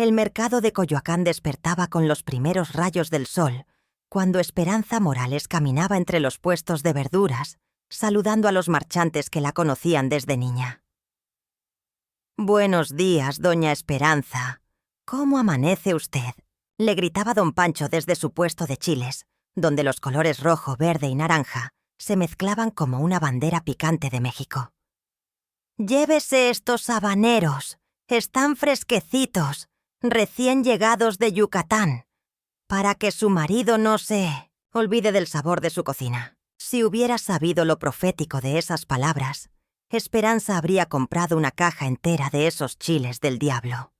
El mercado de Coyoacán despertaba con los primeros rayos del sol, cuando Esperanza Morales caminaba entre los puestos de verduras, saludando a los marchantes que la conocían desde niña. «Buenos días, doña Esperanza. ¿Cómo amanece usted?», le gritaba don Pancho desde su puesto de chiles, donde los colores rojo, verde y naranja se mezclaban como una bandera picante de México. «Llévese estos habaneros. Están fresquecitos, recién llegados de Yucatán, para que su marido no se olvide del sabor de su cocina». Si hubiera sabido lo profético de esas palabras, Esperanza habría comprado una caja entera de esos chiles del diablo.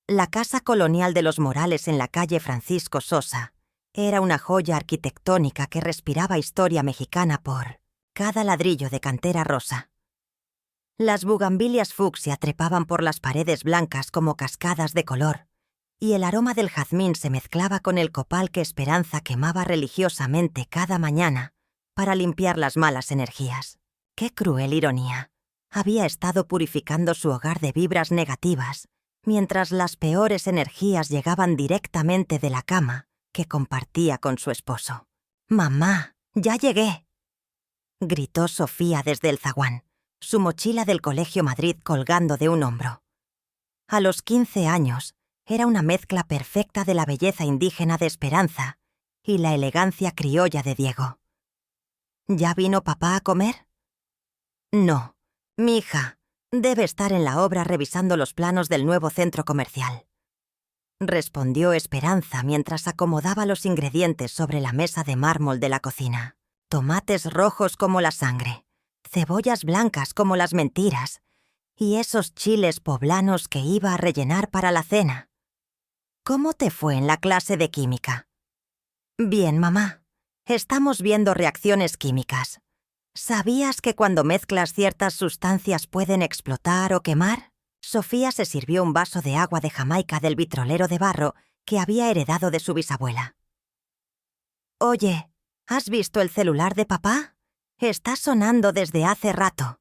La casa colonial de los Morales en la calle Francisco Sosa era una joya arquitectónica que respiraba historia mexicana por cada ladrillo de cantera rosa. Las bugambilias fucsia trepaban por las paredes blancas como cascadas de color, y el aroma del jazmín se mezclaba con el copal que Esperanza quemaba religiosamente cada mañana para limpiar las malas energías. ¡Qué cruel ironía! Había estado purificando su hogar de vibras negativas, mientras las peores energías llegaban directamente de la cama que compartía con su esposo. «Mamá, ya llegué», gritó Sofía desde el zaguán, su mochila del Colegio Madrid colgando de un hombro. A los 15 años, era una mezcla perfecta de la belleza indígena de Esperanza y la elegancia criolla de Diego. «¿Ya vino papá a comer?» «No, mi hija debe estar en la obra revisando los planos del nuevo centro comercial», respondió Esperanza mientras acomodaba los ingredientes sobre la mesa de mármol de la cocina. Tomates rojos como la sangre, cebollas blancas como las mentiras, y esos chiles poblanos que iba a rellenar para la cena. «¿Cómo te fue en la clase de química?» «Bien, mamá. Estamos viendo reacciones químicas. ¿Sabías que cuando mezclas ciertas sustancias pueden explotar o quemar?» Sofía se sirvió un vaso de agua de Jamaica del vitrolero de barro que había heredado de su bisabuela. «Oye, ¿has visto el celular de papá? Está sonando desde hace rato».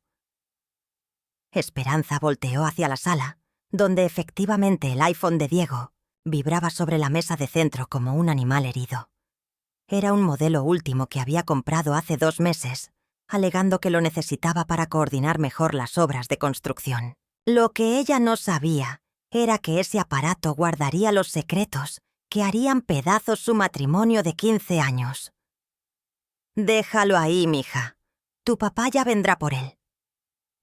Esperanza volteó hacia la sala, donde efectivamente el iPhone de Diego vibraba sobre la mesa de centro como un animal herido. Era un modelo último que había comprado hace 2 meses, alegando que lo necesitaba para coordinar mejor las obras de construcción. Lo que ella no sabía era que ese aparato guardaría los secretos que harían pedazos su matrimonio de 15 años. «Déjalo ahí, mija. Tu papá ya vendrá por él»,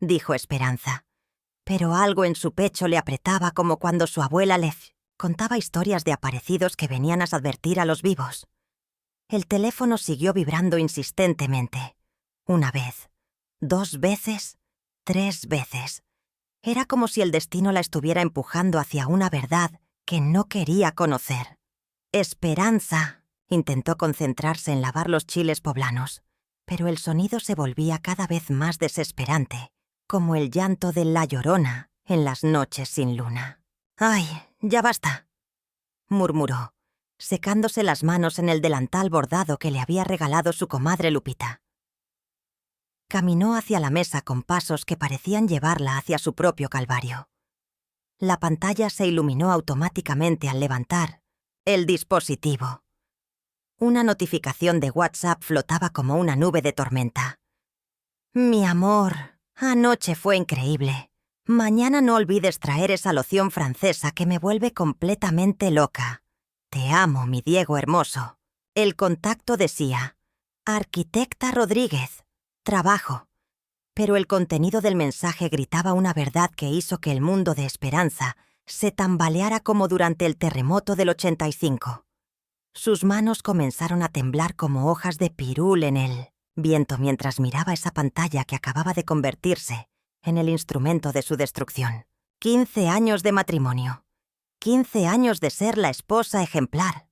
dijo Esperanza, pero algo en su pecho le apretaba como cuando su abuela le contaba historias de aparecidos que venían a advertir a los vivos. El teléfono siguió vibrando insistentemente. 1 vez, 2 veces, 3 veces. Era como si el destino la estuviera empujando hacia una verdad que no quería conocer. Esperanza intentó concentrarse en lavar los chiles poblanos, pero el sonido se volvía cada vez más desesperante, como el llanto de la Llorona en las noches sin luna. «Ay, ya basta», murmuró, secándose las manos en el delantal bordado que le había regalado su comadre Lupita. Caminó hacia la mesa con pasos que parecían llevarla hacia su propio calvario. La pantalla se iluminó automáticamente al levantar el dispositivo. Una notificación de WhatsApp flotaba como una nube de tormenta. «Mi amor, anoche fue increíble. Mañana no olvides traer esa loción francesa que me vuelve completamente loca. Te amo, mi Diego hermoso». El contacto decía: «Arquitecta Rodríguez, trabajo». Pero el contenido del mensaje gritaba una verdad que hizo que el mundo de Esperanza se tambaleara como durante el terremoto del 85. Sus manos comenzaron a temblar como hojas de pirul en el viento mientras miraba esa pantalla que acababa de convertirse en el instrumento de su destrucción. 15 años de matrimonio. 15 años de ser la esposa ejemplar.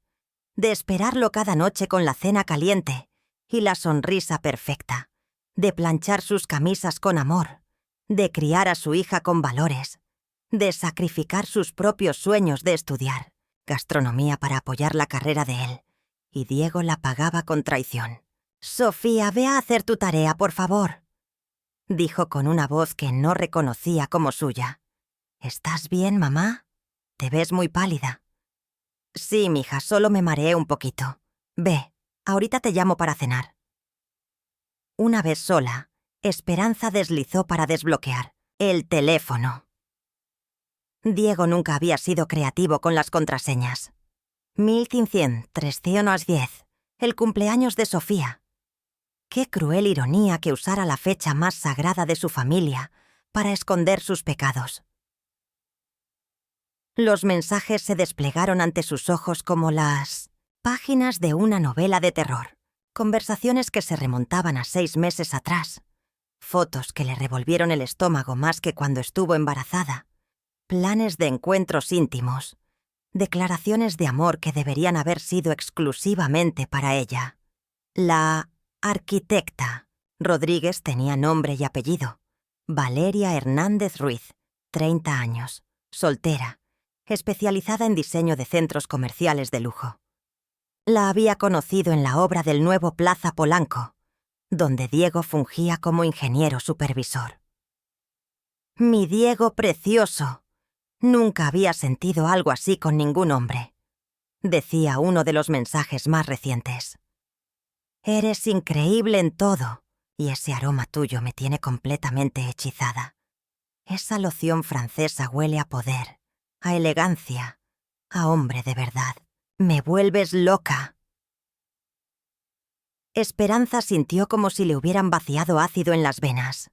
De esperarlo cada noche con la cena caliente y la sonrisa perfecta. De planchar sus camisas con amor. De criar a su hija con valores. De sacrificar sus propios sueños de estudiar gastronomía para apoyar la carrera de él. Y Diego la pagaba con traición. «Sofía, ve a hacer tu tarea, por favor», dijo con una voz que no reconocía como suya. ¿Estás bien, mamá? Te ves muy pálida. Sí, mija, solo me mareé un poquito. Ve, ahorita te llamo para cenar. Una vez sola, Esperanza deslizó para desbloquear el teléfono. Diego nunca había sido creativo con las contraseñas. 1500-310, el cumpleaños de Sofía. Qué cruel ironía que usara la fecha más sagrada de su familia para esconder sus pecados. Los mensajes se desplegaron ante sus ojos como las páginas de una novela de terror. Conversaciones que se remontaban a 6 meses atrás. Fotos que le revolvieron el estómago más que cuando estuvo embarazada. Planes de encuentros íntimos. Declaraciones de amor que deberían haber sido exclusivamente para ella. La arquitecta Rodríguez tenía nombre y apellido. Valeria Hernández Ruiz, 30 años, soltera, especializada en diseño de centros comerciales de lujo. La había conocido en la obra del nuevo Plaza Polanco, donde Diego fungía como ingeniero supervisor. «Mi Diego precioso. Nunca había sentido algo así con ningún hombre», decía uno de los mensajes más recientes. «Eres increíble en todo, y ese aroma tuyo me tiene completamente hechizada. Esa loción francesa huele a poder, a elegancia, a hombre de verdad. Me vuelves loca». Esperanza sintió como si le hubieran vaciado ácido en las venas.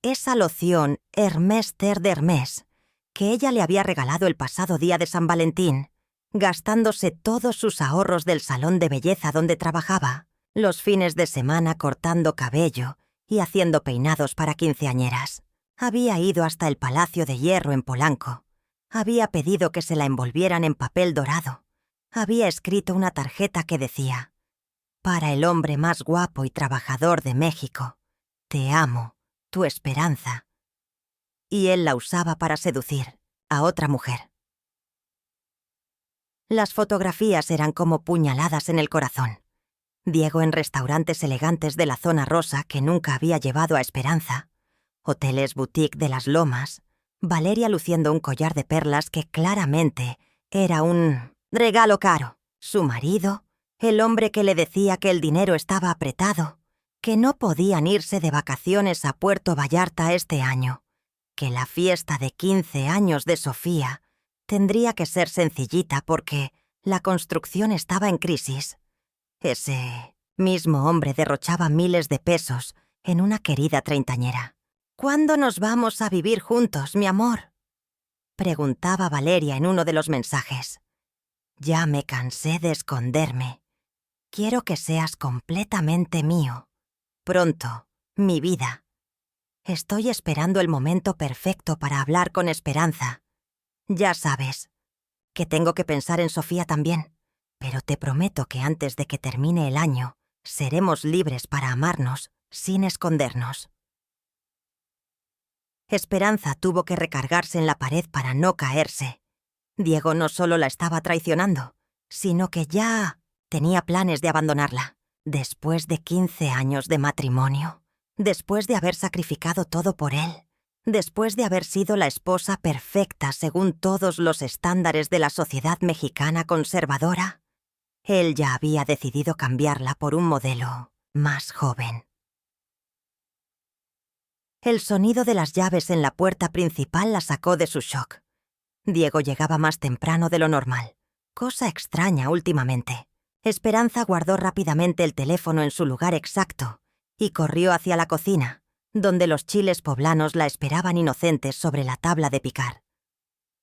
Esa loción Hermès Terre d'Hermès, que ella le había regalado el pasado día de San Valentín, gastándose todos sus ahorros del salón de belleza donde trabajaba, los fines de semana cortando cabello y haciendo peinados para quinceañeras. Había ido hasta el Palacio de Hierro en Polanco. Había pedido que se la envolvieran en papel dorado. Había escrito una tarjeta que decía: «Para el hombre más guapo y trabajador de México. Te amo, tu Esperanza». Y él la usaba para seducir a otra mujer. Las fotografías eran como puñaladas en el corazón. Diego en restaurantes elegantes de la zona rosa que nunca había llevado a Esperanza, hoteles boutique de las Lomas, Valeria luciendo un collar de perlas que claramente era un regalo caro, su marido, el hombre que le decía que el dinero estaba apretado, que no podían irse de vacaciones a Puerto Vallarta este año, que la fiesta de 15 años de Sofía tendría que ser sencillita porque la construcción estaba en crisis. Ese mismo hombre derrochaba miles de pesos en una querida treintañera. «¿Cuándo nos vamos a vivir juntos, mi amor?», preguntaba Valeria en uno de los mensajes. «Ya me cansé de esconderme. Quiero que seas completamente mío. Pronto, mi vida. Estoy esperando el momento perfecto para hablar con Esperanza. Ya sabes que tengo que pensar en Sofía también, pero te prometo que antes de que termine el año, seremos libres para amarnos sin escondernos». Esperanza tuvo que recargarse en la pared para no caerse. Diego no solo la estaba traicionando, sino que ya tenía planes de abandonarla. Después de 15 años de matrimonio, después de haber sacrificado todo por él, después de haber sido la esposa perfecta según todos los estándares de la sociedad mexicana conservadora, él ya había decidido cambiarla por un modelo más joven. El sonido de las llaves en la puerta principal la sacó de su shock. Diego llegaba más temprano de lo normal, cosa extraña últimamente. Esperanza guardó rápidamente el teléfono en su lugar exacto y corrió hacia la cocina, donde los chiles poblanos la esperaban inocentes sobre la tabla de picar.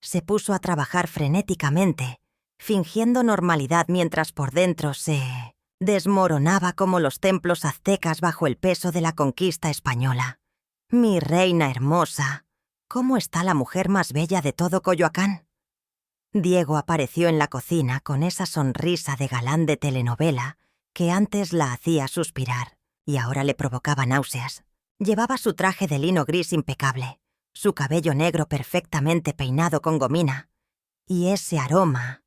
Se puso a trabajar frenéticamente, fingiendo normalidad mientras por dentro se desmoronaba como los templos aztecas bajo el peso de la conquista española. «Mi reina hermosa, ¿cómo está la mujer más bella de todo Coyoacán?». Diego apareció en la cocina con esa sonrisa de galán de telenovela que antes la hacía suspirar y ahora le provocaba náuseas. Llevaba su traje de lino gris impecable, su cabello negro perfectamente peinado con gomina, y ese aroma,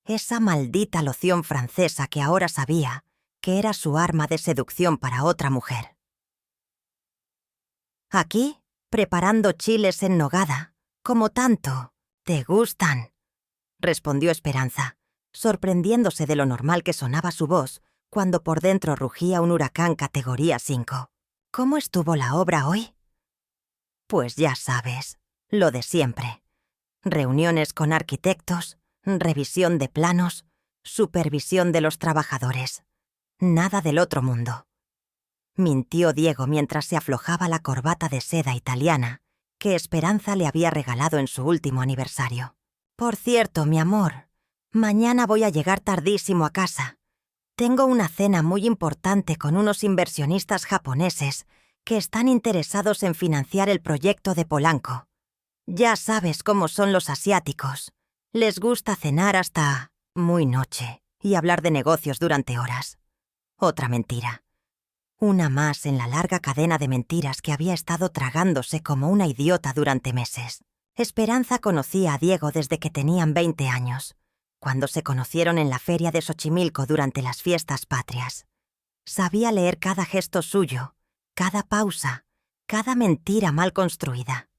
esa maldita loción francesa que ahora sabía que era su arma de seducción para otra mujer. Aquí, preparando chiles en nogada, Como tanto. ¿Te gustan?, respondió Esperanza, sorprendiéndose de lo normal que sonaba su voz cuando por dentro rugía un huracán categoría 5. ¿Cómo estuvo la obra hoy? Pues ya sabes, lo de siempre. Reuniones con arquitectos, revisión de planos, supervisión de los trabajadores. Nada del otro mundo. Mintió Diego mientras se aflojaba la corbata de seda italiana que Esperanza le había regalado en su último aniversario. Por cierto, mi amor, mañana voy a llegar tardísimo a casa. Tengo una cena muy importante con unos inversionistas japoneses que están interesados en financiar el proyecto de Polanco. Ya sabes cómo son los asiáticos. Les gusta cenar hasta muy noche y hablar de negocios durante horas. Otra mentira. Una más en la larga cadena de mentiras que había estado tragándose como una idiota durante meses. Esperanza conocía a Diego desde que tenían 20 años, cuando se conocieron en la feria de Xochimilco durante las fiestas patrias. Sabía leer cada gesto suyo, cada pausa, cada mentira mal construida.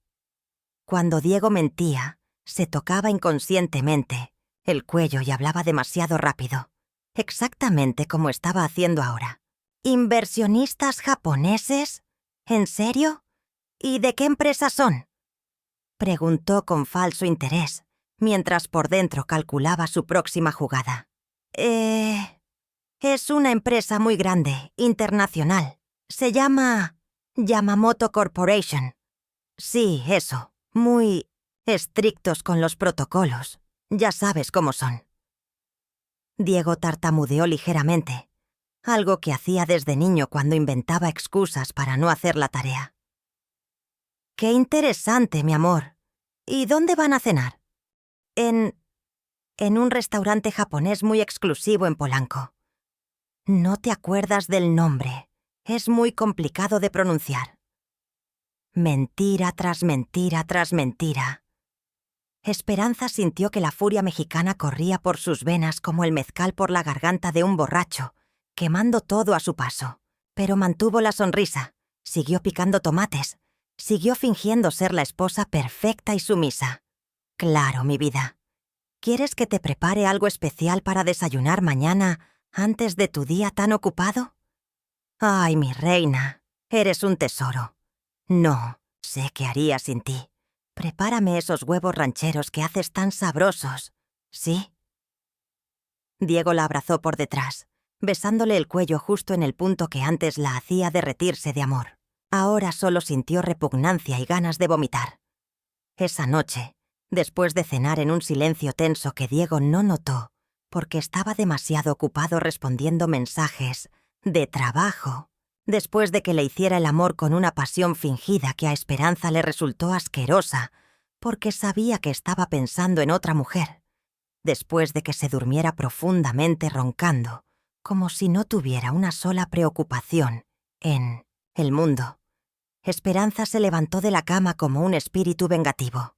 Cuando Diego mentía, se tocaba inconscientemente el cuello y hablaba demasiado rápido, exactamente como estaba haciendo ahora. ¿Inversionistas japoneses? ¿En serio? ¿Y de qué empresa son?, preguntó con falso interés, mientras por dentro calculaba su próxima jugada. Es una empresa muy grande, internacional. Se llama Yamamoto Corporation. Sí, eso. Muy estrictos con los protocolos. Ya sabes cómo son. Diego tartamudeó ligeramente, algo que hacía desde niño cuando inventaba excusas para no hacer la tarea. ¡Qué interesante, mi amor! ¿Y dónde van a cenar? En un restaurante japonés muy exclusivo en Polanco. No te acuerdas del nombre. Es muy complicado de pronunciar. Mentira tras mentira tras mentira. Esperanza sintió que la furia mexicana corría por sus venas como el mezcal por la garganta de un borracho, quemando todo a su paso. Pero mantuvo la sonrisa, siguió picando tomates, siguió fingiendo ser la esposa perfecta y sumisa. Claro, mi vida. ¿Quieres que te prepare algo especial para desayunar mañana antes de tu día tan ocupado? Ay, mi reina, eres un tesoro. No, sé qué haría sin ti. Prepárame esos huevos rancheros que haces tan sabrosos, ¿sí? Diego la abrazó por detrás, besándole el cuello justo en el punto que antes la hacía derretirse de amor. Ahora solo sintió repugnancia y ganas de vomitar. Esa noche, después de cenar en un silencio tenso que Diego no notó, porque estaba demasiado ocupado respondiendo mensajes de trabajo, después de que le hiciera el amor con una pasión fingida que a Esperanza le resultó asquerosa, porque sabía que estaba pensando en otra mujer, después de que se durmiera profundamente roncando, como si no tuviera una sola preocupación en el mundo. Esperanza se levantó de la cama como un espíritu vengativo.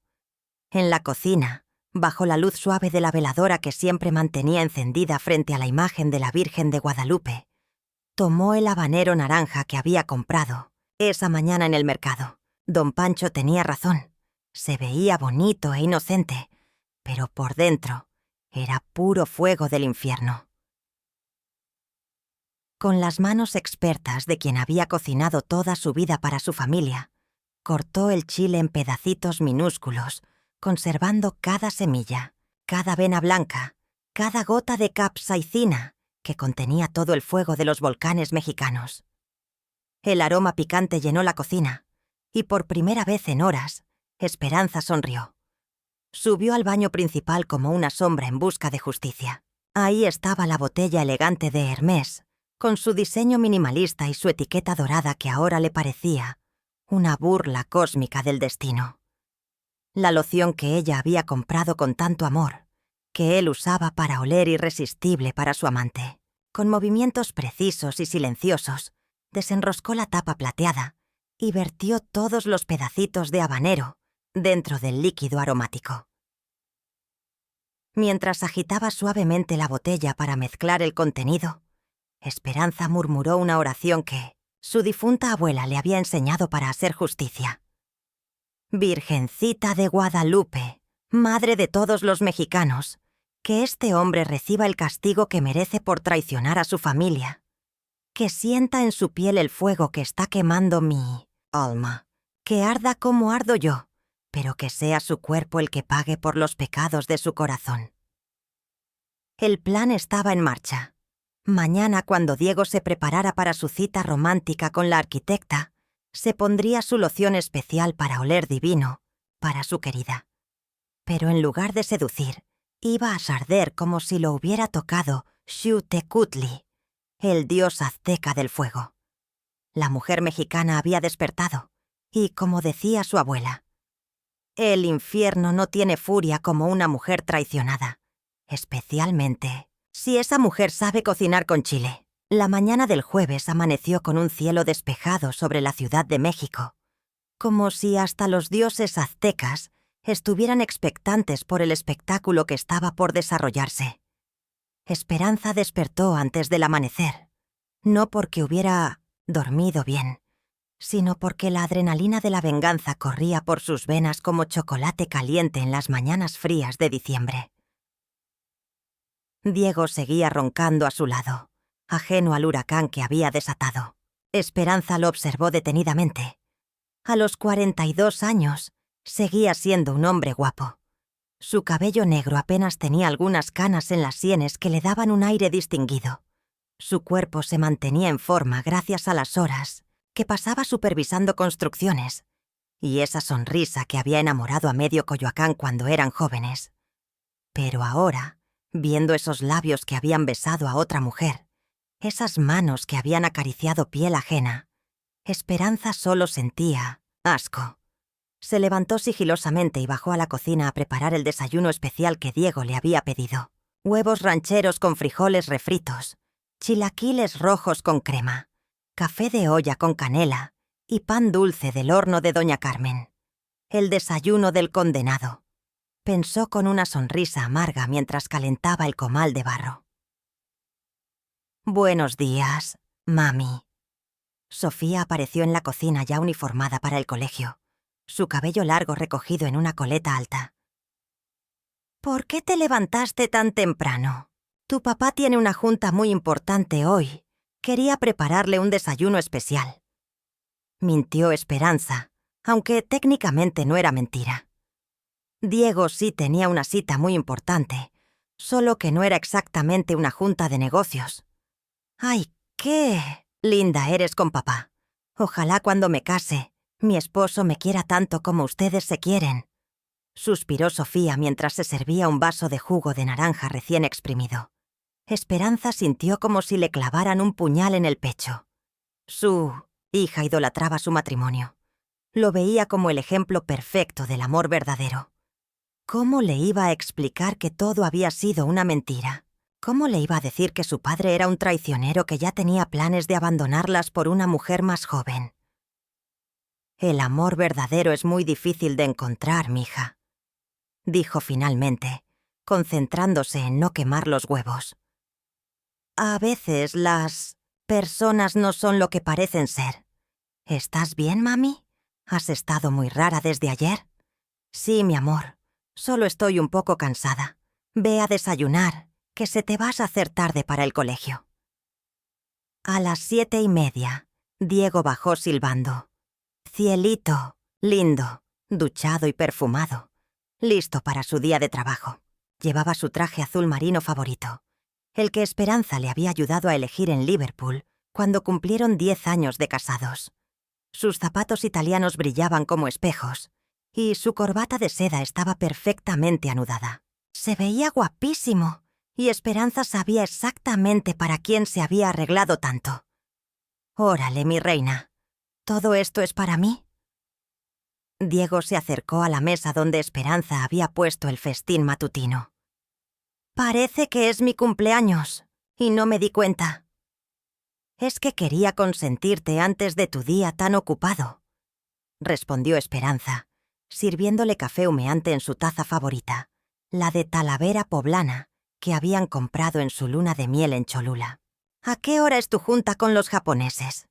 En la cocina, bajo la luz suave de la veladora que siempre mantenía encendida frente a la imagen de la Virgen de Guadalupe, tomó el habanero naranja que había comprado esa mañana en el mercado. Don Pancho tenía razón. Se veía bonito e inocente, pero por dentro era puro fuego del infierno. Con las manos expertas de quien había cocinado toda su vida para su familia, cortó el chile en pedacitos minúsculos, conservando cada semilla, cada vena blanca, cada gota de capsaicina que contenía todo el fuego de los volcanes mexicanos. El aroma picante llenó la cocina, y por primera vez en horas, Esperanza sonrió. Subió al baño principal como una sombra en busca de justicia. Ahí estaba la botella elegante de Hermès, con su diseño minimalista y su etiqueta dorada que ahora le parecía una burla cósmica del destino. La loción que ella había comprado con tanto amor, que él usaba para oler irresistible para su amante. Con movimientos precisos y silenciosos, desenroscó la tapa plateada y vertió todos los pedacitos de habanero dentro del líquido aromático. Mientras agitaba suavemente la botella para mezclar el contenido, Esperanza murmuró una oración que su difunta abuela le había enseñado para hacer justicia. Virgencita de Guadalupe, madre de todos los mexicanos, que este hombre reciba el castigo que merece por traicionar a su familia. Que sienta en su piel el fuego que está quemando mi alma. Que arda como ardo yo, pero que sea su cuerpo el que pague por los pecados de su corazón. El plan estaba en marcha. Mañana, cuando Diego se preparara para su cita romántica con la arquitecta, se pondría su loción especial para oler divino, para su querida. Pero en lugar de seducir, iba a arder como si lo hubiera tocado Xiuhtecutli, el dios azteca del fuego. La mujer mexicana había despertado, y como decía su abuela, el infierno no tiene furia como una mujer traicionada, especialmente si esa mujer sabe cocinar con chile. La mañana del jueves amaneció con un cielo despejado sobre la Ciudad de México, como si hasta los dioses aztecas estuvieran expectantes por el espectáculo que estaba por desarrollarse. Esperanza despertó antes del amanecer, no porque hubiera dormido bien, sino porque la adrenalina de la venganza corría por sus venas como chocolate caliente en las mañanas frías de diciembre. Diego seguía roncando a su lado, ajeno al huracán que había desatado. Esperanza lo observó detenidamente. A los 42 años, seguía siendo un hombre guapo. Su cabello negro apenas tenía algunas canas en las sienes que le daban un aire distinguido. Su cuerpo se mantenía en forma gracias a las horas que pasaba supervisando construcciones, y esa sonrisa que había enamorado a medio Coyoacán cuando eran jóvenes. Pero ahora, viendo esos labios que habían besado a otra mujer, esas manos que habían acariciado piel ajena, Esperanza solo sentía asco. Se levantó sigilosamente y bajó a la cocina a preparar el desayuno especial que Diego le había pedido. Huevos rancheros con frijoles refritos, chilaquiles rojos con crema, café de olla con canela y pan dulce del horno de Doña Carmen. El desayuno del condenado, pensó con una sonrisa amarga mientras calentaba el comal de barro. Buenos días, mami. Sofía apareció en la cocina ya uniformada para el colegio, su cabello largo recogido en una coleta alta. ¿Por qué te levantaste tan temprano? Tu papá tiene una junta muy importante hoy. Quería prepararle un desayuno especial. Mintió Esperanza, aunque técnicamente no era mentira. Diego sí tenía una cita muy importante, solo que no era exactamente una junta de negocios. ¡Ay, qué linda eres con papá! Ojalá cuando me case, mi esposo me quiera tanto como ustedes se quieren. Suspiró Sofía mientras se servía un vaso de jugo de naranja recién exprimido. Esperanza sintió como si le clavaran un puñal en el pecho. Su hija idolatraba su matrimonio. Lo veía como el ejemplo perfecto del amor verdadero. ¿Cómo le iba a explicar que todo había sido una mentira? ¿Cómo le iba a decir que su padre era un traicionero que ya tenía planes de abandonarlas por una mujer más joven? El amor verdadero es muy difícil de encontrar, mija, dijo finalmente, concentrándose en no quemar los huevos. A veces las personas no son lo que parecen ser. ¿Estás bien, mami? ¿Has estado muy rara desde ayer? Sí, mi amor. Solo estoy un poco cansada. Ve a desayunar, que se te vas a hacer tarde para el colegio. A las 7:30, Diego bajó silbando. Cielito, lindo, duchado y perfumado, listo para su día de trabajo. Llevaba su traje azul marino favorito, el que Esperanza le había ayudado a elegir en Liverpool cuando cumplieron 10 años de casados. Sus zapatos italianos brillaban como espejos, y su corbata de seda estaba perfectamente anudada. Se veía guapísimo, y Esperanza sabía exactamente para quién se había arreglado tanto. «Órale, mi reina, ¿todo esto es para mí?» Diego se acercó a la mesa donde Esperanza había puesto el festín matutino. «Parece que es mi cumpleaños, y no me di cuenta». «Es que quería consentirte antes de tu día tan ocupado», respondió Esperanza, sirviéndole café humeante en su taza favorita, la de Talavera poblana, que habían comprado en su luna de miel en Cholula. «¿A qué hora es tu junta con los japoneses?»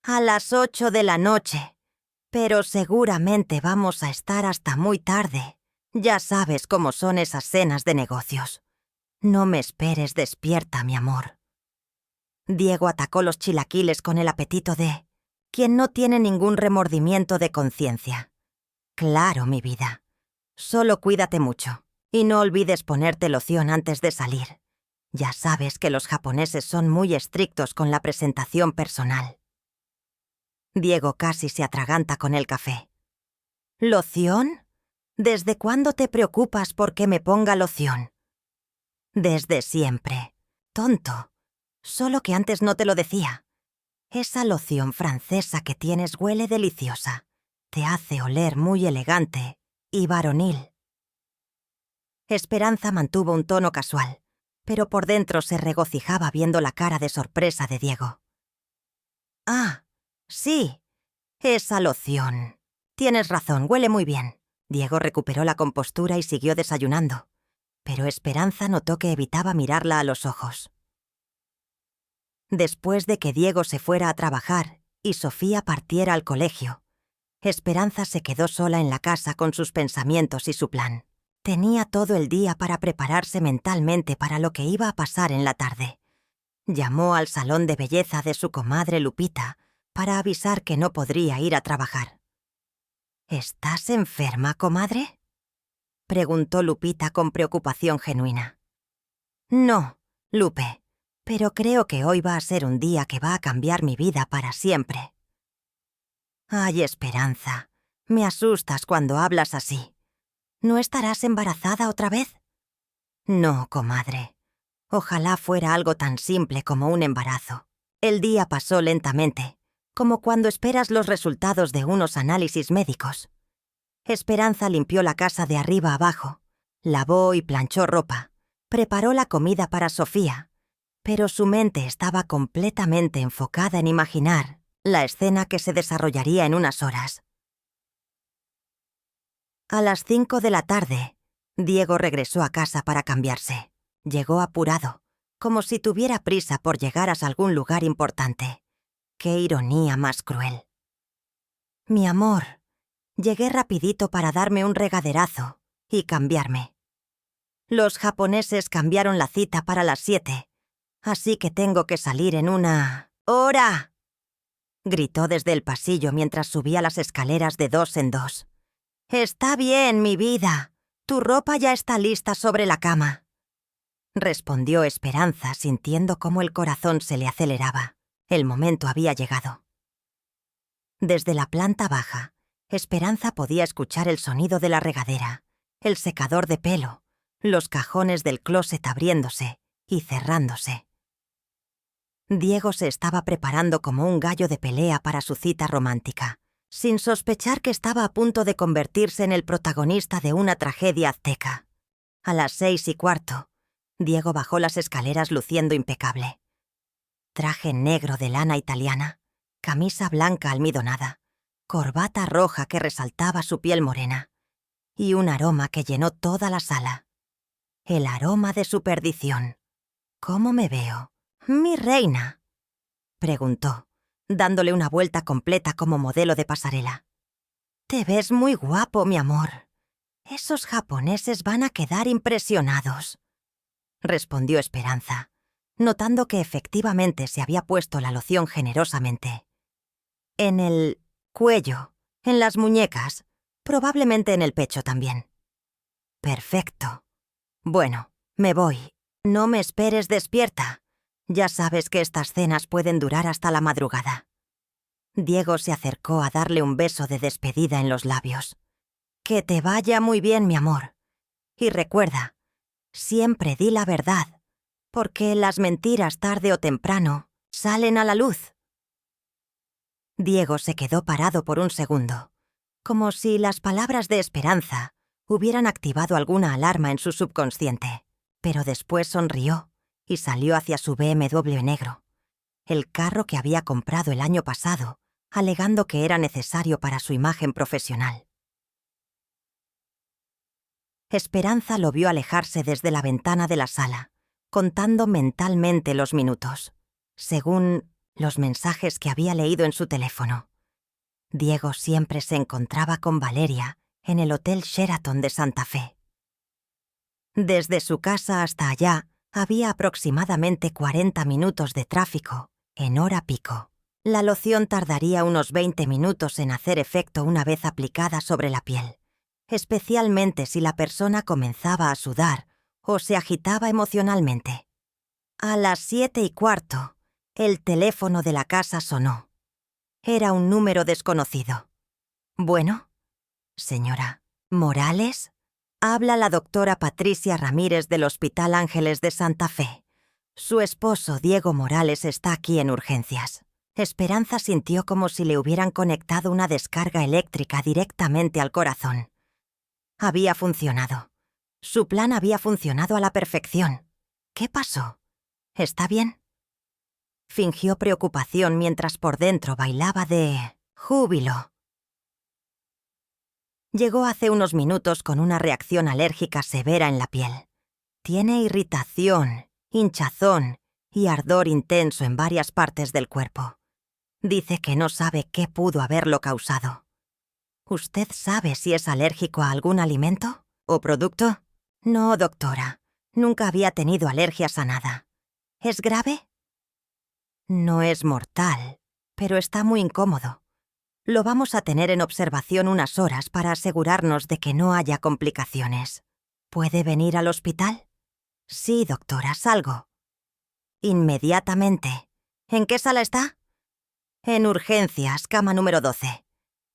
«A las 8 de la noche. Pero seguramente vamos a estar hasta muy tarde. Ya sabes cómo son esas cenas de negocios. No me esperes despierta, mi amor. Diego atacó los chilaquiles con el apetito de quien no tiene ningún remordimiento de conciencia. Claro, mi vida. Solo cuídate mucho y no olvides ponerte loción antes de salir. Ya sabes que los japoneses son muy estrictos con la presentación personal. Diego casi se atraganta con el café. ¿Loción? ¿Desde cuándo te preocupas por que me ponga loción? Desde siempre. Tonto. Solo que antes no te lo decía. Esa loción francesa que tienes huele deliciosa. Te hace oler muy elegante y varonil. Esperanza mantuvo un tono casual, pero por dentro se regocijaba viendo la cara de sorpresa de Diego. Ah, sí, esa loción. Tienes razón, huele muy bien. Diego recuperó la compostura y siguió desayunando, pero Esperanza notó que evitaba mirarla a los ojos. Después de que Diego se fuera a trabajar y Sofía partiera al colegio, Esperanza se quedó sola en la casa con sus pensamientos y su plan. Tenía todo el día para prepararse mentalmente para lo que iba a pasar en la tarde. Llamó al salón de belleza de su comadre Lupita para avisar que no podría ir a trabajar. ¿Estás enferma, comadre?, preguntó Lupita con preocupación genuina. No, Lupe, pero creo que hoy va a ser un día que va a cambiar mi vida para siempre. Ay, Esperanza, me asustas cuando hablas así. ¿No estarás embarazada otra vez? No, comadre. Ojalá fuera algo tan simple como un embarazo. El día pasó lentamente, como cuando esperas los resultados de unos análisis médicos. Esperanza limpió la casa de arriba abajo, lavó y planchó ropa, preparó la comida para Sofía, pero su mente estaba completamente enfocada en imaginar la escena que se desarrollaría en unas horas. A las 5 de la tarde, Diego regresó a casa para cambiarse. Llegó apurado, como si tuviera prisa por llegar a algún lugar importante. ¡Qué ironía más cruel! Mi amor, llegué rapidito para darme un regaderazo y cambiarme. Los japoneses cambiaron la cita para las 7, así que tengo que salir en una hora, gritó desde el pasillo mientras subía las escaleras de 2 en 2. Está bien, mi vida. Tu ropa ya está lista sobre la cama, respondió Esperanza, sintiendo cómo el corazón se le aceleraba. El momento había llegado. Desde la planta baja, Esperanza podía escuchar el sonido de la regadera, el secador de pelo, los cajones del closet abriéndose y cerrándose. Diego se estaba preparando como un gallo de pelea para su cita romántica, sin sospechar que estaba a punto de convertirse en el protagonista de una tragedia azteca. A las 6:15, Diego bajó las escaleras luciendo impecable. Traje negro de lana italiana, camisa blanca almidonada, corbata roja que resaltaba su piel morena, y un aroma que llenó toda la sala. El aroma de su perdición. ¿Cómo me veo? «Mi reina», preguntó, dándole una vuelta completa como modelo de pasarela. «Te ves muy guapo, mi amor. Esos japoneses van a quedar impresionados», respondió Esperanza, notando que efectivamente se había puesto la loción generosamente. En el cuello, en las muñecas, probablemente en el pecho también. Perfecto. Bueno, me voy. No me esperes despierta. Ya sabes que estas cenas pueden durar hasta la madrugada. Diego se acercó a darle un beso de despedida en los labios. Que te vaya muy bien, mi amor. Y recuerda, siempre di la verdad, porque las mentiras tarde o temprano salen a la luz. Diego se quedó parado por un segundo, como si las palabras de Esperanza hubieran activado alguna alarma en su subconsciente, pero después sonrió y salió hacia su BMW negro, el carro que había comprado el año pasado, alegando que era necesario para su imagen profesional. Esperanza lo vio alejarse desde la ventana de la sala, contando mentalmente los minutos, según los mensajes que había leído en su teléfono. Diego siempre se encontraba con Valeria en el Hotel Sheraton de Santa Fe. Desde su casa hasta allá había aproximadamente 40 minutos de tráfico, en hora pico. La loción tardaría unos 20 minutos en hacer efecto una vez aplicada sobre la piel, especialmente si la persona comenzaba a sudar o se agitaba emocionalmente. A las 7:15, el teléfono de la casa sonó. Era un número desconocido. «Bueno, señora Morales, habla la doctora Patricia Ramírez del Hospital Ángeles de Santa Fe. Su esposo, Diego Morales, está aquí en urgencias». Esperanza sintió como si le hubieran conectado una descarga eléctrica directamente al corazón. Había funcionado. Su plan había funcionado a la perfección. ¿Qué pasó? ¿Está bien? Fingió preocupación mientras por dentro bailaba de júbilo. Llegó hace unos minutos con una reacción alérgica severa en la piel. Tiene irritación, hinchazón y ardor intenso en varias partes del cuerpo. Dice que no sabe qué pudo haberlo causado. ¿Usted sabe si es alérgico a algún alimento o producto? No, doctora. Nunca había tenido alergias a nada. ¿Es grave? No es mortal, pero está muy incómodo. Lo vamos a tener en observación unas horas para asegurarnos de que no haya complicaciones. ¿Puede venir al hospital? Sí, doctora, salgo. Inmediatamente. ¿En qué sala está? En urgencias, cama número 12.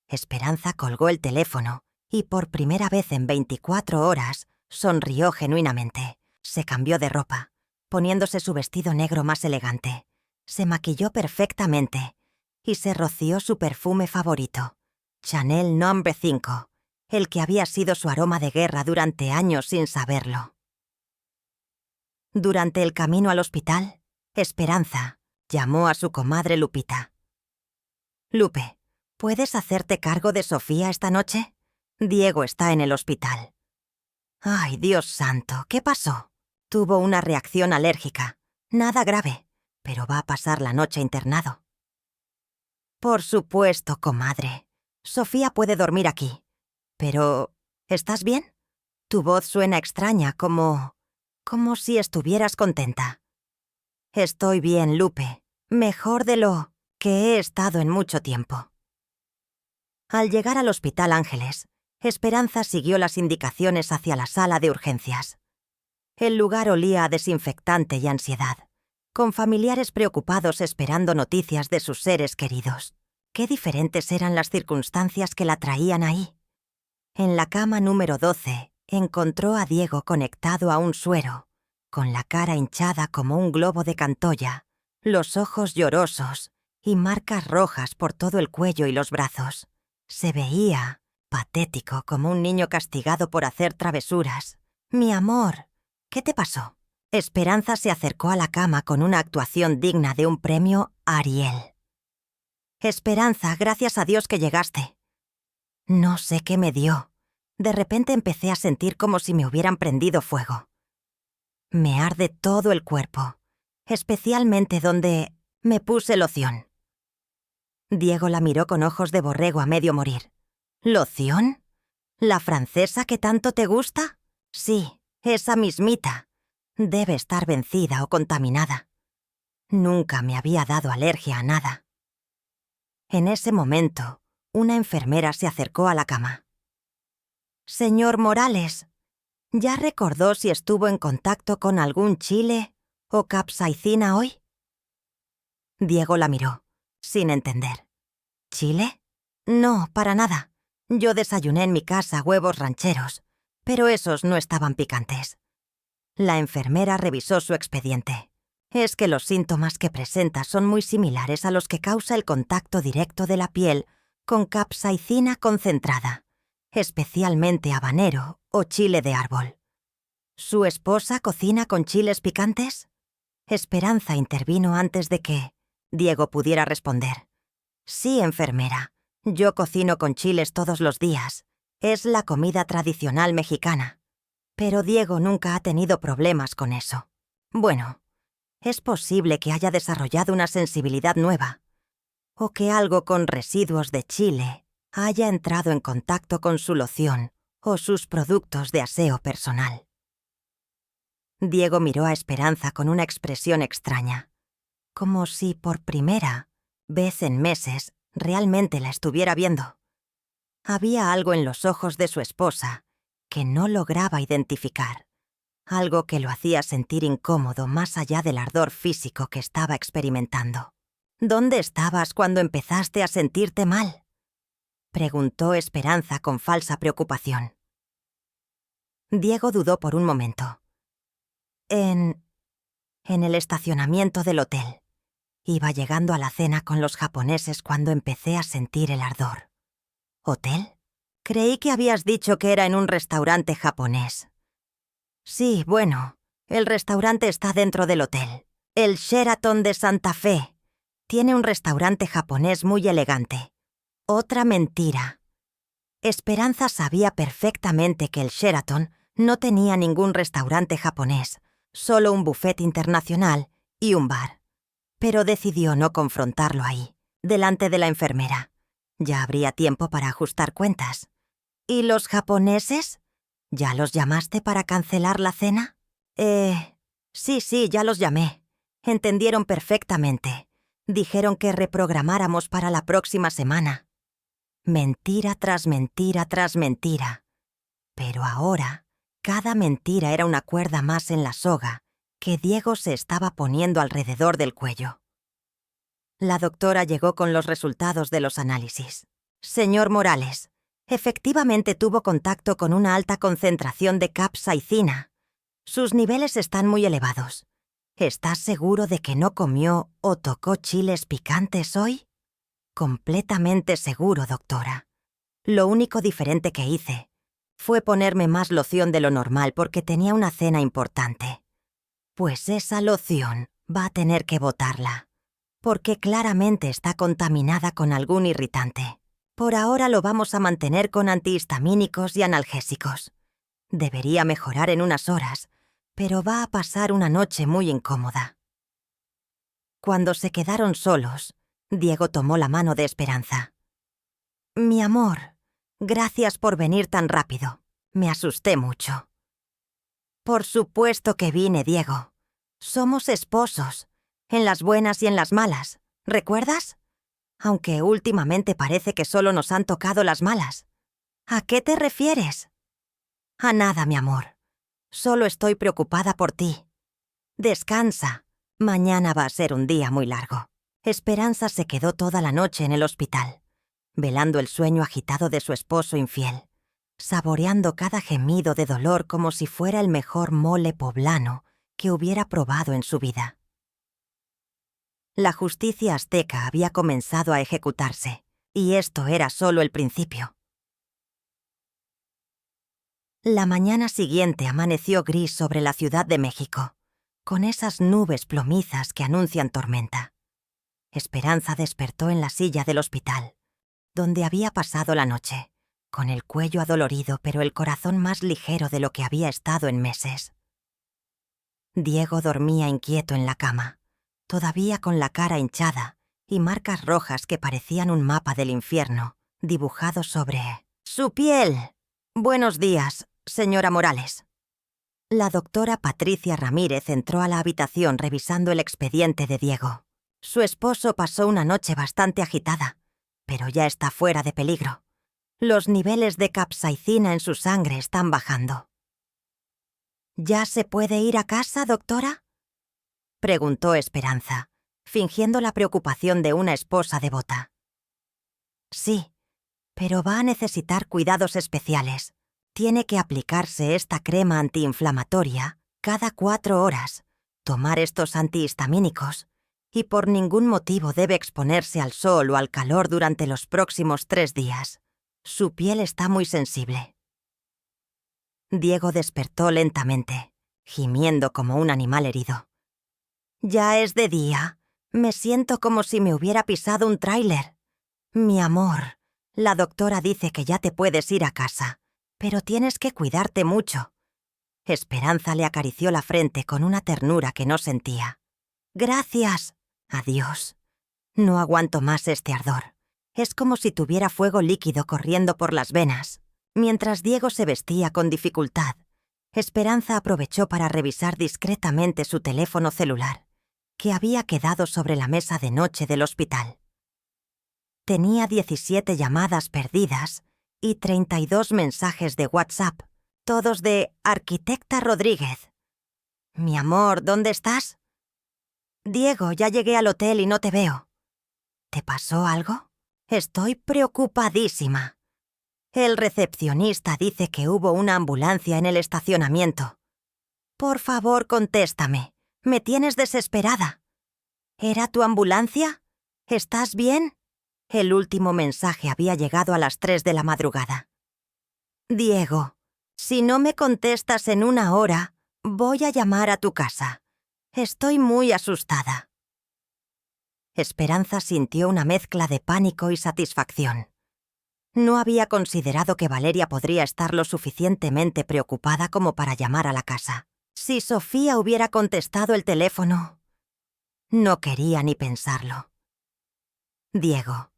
Esperanza colgó el teléfono y por primera vez en 24 horas sonrió genuinamente. Se cambió de ropa, poniéndose su vestido negro más elegante. Se maquilló perfectamente y se roció su perfume favorito, Chanel No. 5, el que había sido su aroma de guerra durante años sin saberlo. Durante el camino al hospital, Esperanza llamó a su comadre Lupita. «Lupe, ¿puedes hacerte cargo de Sofía esta noche? Diego está en el hospital». «Ay, Dios santo, ¿qué pasó?» «Tuvo una reacción alérgica. Nada grave, pero va a pasar la noche internado». «Por supuesto, comadre. Sofía puede dormir aquí. Pero, ¿estás bien? Tu voz suena extraña, como si estuvieras contenta». «Estoy bien, Lupe. Mejor de lo que he estado en mucho tiempo». Al llegar al Hospital Ángeles, Esperanza siguió las indicaciones hacia la sala de urgencias. El lugar olía a desinfectante y ansiedad, con familiares preocupados esperando noticias de sus seres queridos. Qué diferentes eran las circunstancias que la traían ahí. En la cama número 12 encontró a Diego conectado a un suero, con la cara hinchada como un globo de Cantoya, los ojos llorosos y marcas rojas por todo el cuello y los brazos. Se veía patético, como un niño castigado por hacer travesuras. «Mi amor, ¿qué te pasó?» Esperanza se acercó a la cama con una actuación digna de un premio Ariel. «Esperanza, gracias a Dios que llegaste». No sé qué me dio. De repente empecé a sentir como si me hubieran prendido fuego. Me arde todo el cuerpo, especialmente donde me puse loción. Diego la miró con ojos de borrego a medio morir. «¿Loción? ¿La francesa que tanto te gusta?» «Sí, esa mismita. Debe estar vencida o contaminada. Nunca me había dado alergia a nada». En ese momento, una enfermera se acercó a la cama. «Señor Morales, ¿ya recordó si estuvo en contacto con algún chile o capsaicina hoy?» Diego la miró, sin entender. «¿Chile? No, para nada. Yo desayuné en mi casa huevos rancheros, pero esos no estaban picantes». La enfermera revisó su expediente. «Es que los síntomas que presenta son muy similares a los que causa el contacto directo de la piel con capsaicina concentrada, especialmente habanero o chile de árbol». «¿Su esposa cocina con chiles picantes?» Esperanza intervino antes de que Diego pudiera responder. «Sí, enfermera. Yo cocino con chiles todos los días. Es la comida tradicional mexicana». Pero Diego nunca ha tenido problemas con eso. Bueno, es posible que haya desarrollado una sensibilidad nueva. o que algo con residuos de chile haya entrado en contacto con su loción o sus productos de aseo personal. Diego miró a Esperanza con una expresión extraña, como si por primera vez en meses realmente la estuviera viendo. Había algo en los ojos de su esposa que no lograba identificar, algo que lo hacía sentir incómodo más allá del ardor físico que estaba experimentando. ¿Dónde estabas cuando empezaste a sentirte mal?, preguntó Esperanza con falsa preocupación. Diego dudó por un momento. En el estacionamiento del hotel. Iba llegando a la cena con los japoneses cuando empecé a sentir el ardor. ¿Hotel? Creí que habías dicho que era en un restaurante japonés. Sí, bueno, el restaurante está dentro del hotel. El Sheraton de Santa Fe. Tiene un restaurante japonés muy elegante. Otra mentira. Esperanza sabía perfectamente que el Sheraton no tenía ningún restaurante japonés, solo un buffet internacional y un bar. Pero decidió no confrontarlo ahí, delante de la enfermera. Ya habría tiempo para ajustar cuentas. ¿Y los japoneses? ¿Ya los llamaste para cancelar la cena? Sí, ya los llamé. Entendieron perfectamente. Dijeron que reprogramáramos para la próxima semana. Mentira tras mentira tras mentira. Pero ahora, cada mentira era una cuerda más en la soga que Diego se estaba poniendo alrededor del cuello. La doctora llegó con los resultados de los análisis. Señor Morales, efectivamente tuvo contacto con una alta concentración de capsaicina. Sus niveles están muy elevados. ¿Estás seguro de que no comió o tocó chiles picantes hoy? Completamente seguro, doctora. Lo único diferente que hice fue ponerme más loción de lo normal porque tenía una cena importante. Pues esa loción va a tener que botarla, porque claramente está contaminada con algún irritante. Por ahora lo vamos a mantener con antihistamínicos y analgésicos. Debería mejorar en unas horas, pero va a pasar una noche muy incómoda. Cuando se quedaron solos, Diego tomó la mano de Esperanza. Mi amor, gracias por venir tan rápido. Me asusté mucho. Por supuesto que vine, Diego. Somos esposos, en las buenas y en las malas, ¿recuerdas? Aunque últimamente parece que solo nos han tocado las malas. ¿A qué te refieres? A nada, mi amor. Solo estoy preocupada por ti. Descansa. Mañana va a ser un día muy largo. Esperanza se quedó toda la noche en el hospital, velando el sueño agitado de su esposo infiel, saboreando cada gemido de dolor como si fuera el mejor mole poblano que hubiera probado en su vida. La justicia azteca había comenzado a ejecutarse, y esto era solo el principio. La mañana siguiente amaneció gris sobre la Ciudad de México, con esas nubes plomizas que anuncian tormenta. Esperanza despertó en la silla del hospital, donde había pasado la noche, con el cuello adolorido pero el corazón más ligero de lo que había estado en meses. Diego dormía inquieto en la cama, todavía con la cara hinchada y marcas rojas que parecían un mapa del infierno, dibujado sobre su piel. Buenos días, señora Morales. La doctora Patricia Ramírez entró a la habitación revisando el expediente de Diego. Su esposo pasó una noche bastante agitada, pero ya está fuera de peligro. Los niveles de capsaicina en su sangre están bajando. ¿Ya se puede ir a casa, doctora?, preguntó Esperanza, fingiendo la preocupación de una esposa devota. Sí, pero va a necesitar cuidados especiales. Tiene que aplicarse esta crema antiinflamatoria cada 4 horas, tomar estos antihistamínicos, y por ningún motivo debe exponerse al sol o al calor durante los próximos 3 días. Su piel está muy sensible. Diego despertó lentamente, gimiendo como un animal herido. Ya es de día. Me siento como si me hubiera pisado un tráiler. Mi amor, la doctora dice que ya te puedes ir a casa, pero tienes que cuidarte mucho. Esperanza le acarició la frente con una ternura que no sentía. Gracias. Adiós. No aguanto más este ardor. Es como si tuviera fuego líquido corriendo por las venas. Mientras Diego se vestía con dificultad, Esperanza aprovechó para revisar discretamente su teléfono celular, que había quedado sobre la mesa de noche del hospital. Tenía 17 llamadas perdidas y 32 mensajes de WhatsApp, todos de Arquitecta Rodríguez. Mi amor, ¿dónde estás? Diego, ya llegué al hotel y no te veo. ¿Te pasó algo? Estoy preocupadísima. El recepcionista dice que hubo una ambulancia en el estacionamiento. Por favor, contéstame. Me tienes desesperada. ¿Era tu ambulancia? ¿Estás bien? El último mensaje había llegado a las 3 de la madrugada. Diego, si no me contestas en 1 hora, voy a llamar a tu casa. Estoy muy asustada. Esperanza sintió una mezcla de pánico y satisfacción. No había considerado que Valeria podría estar lo suficientemente preocupada como para llamar a la casa. Si Sofía hubiera contestado el teléfono... No quería ni pensarlo. Diego,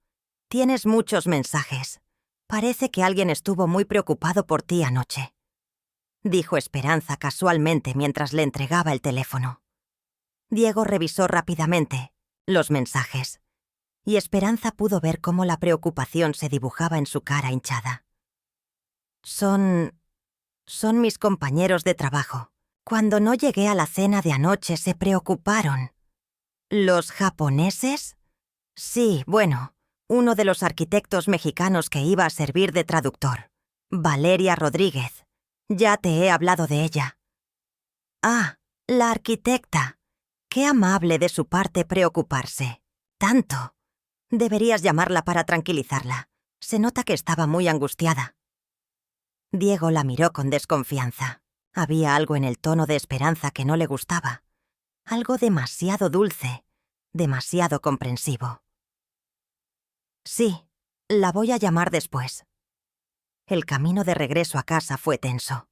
tienes muchos mensajes. Parece que alguien estuvo muy preocupado por ti anoche, dijo Esperanza casualmente mientras le entregaba el teléfono. Diego revisó rápidamente los mensajes, y Esperanza pudo ver cómo la preocupación se dibujaba en su cara hinchada. Son mis compañeros de trabajo. Cuando no llegué a la cena de anoche se preocuparon. ¿Los japoneses? Sí, bueno, uno de los arquitectos mexicanos que iba a servir de traductor. Valeria Rodríguez. Ya te he hablado de ella. Ah, la arquitecta. Qué amable de su parte preocuparse. Tanto. Deberías llamarla para tranquilizarla. Se nota que estaba muy angustiada. Diego la miró con desconfianza. Había algo en el tono de Esperanza que no le gustaba. Algo demasiado dulce, demasiado comprensivo. Sí, la voy a llamar después. El camino de regreso a casa fue tenso.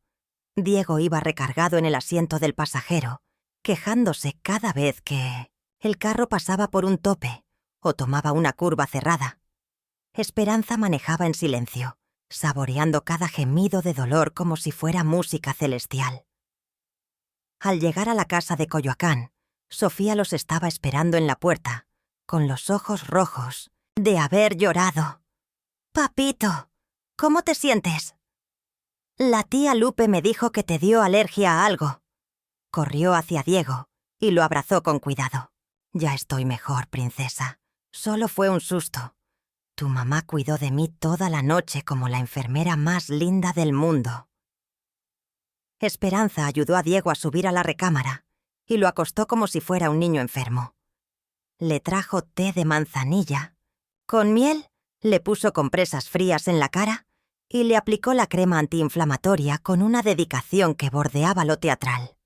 Diego iba recargado en el asiento del pasajero, quejándose cada vez que el carro pasaba por un tope o tomaba una curva cerrada. Esperanza manejaba en silencio, saboreando cada gemido de dolor como si fuera música celestial. Al llegar a la casa de Coyoacán, Sofía los estaba esperando en la puerta, con los ojos rojos de haber llorado. «Papito, ¿cómo te sientes?» «La tía Lupe me dijo que te dio alergia a algo». Corrió hacia Diego y lo abrazó con cuidado. «Ya estoy mejor, princesa. Solo fue un susto. Tu mamá cuidó de mí toda la noche como la enfermera más linda del mundo». Esperanza ayudó a Diego a subir a la recámara y lo acostó como si fuera un niño enfermo. Le trajo té de manzanilla. Con miel, le puso compresas frías en la cara y le aplicó la crema antiinflamatoria con una dedicación que bordeaba lo teatral.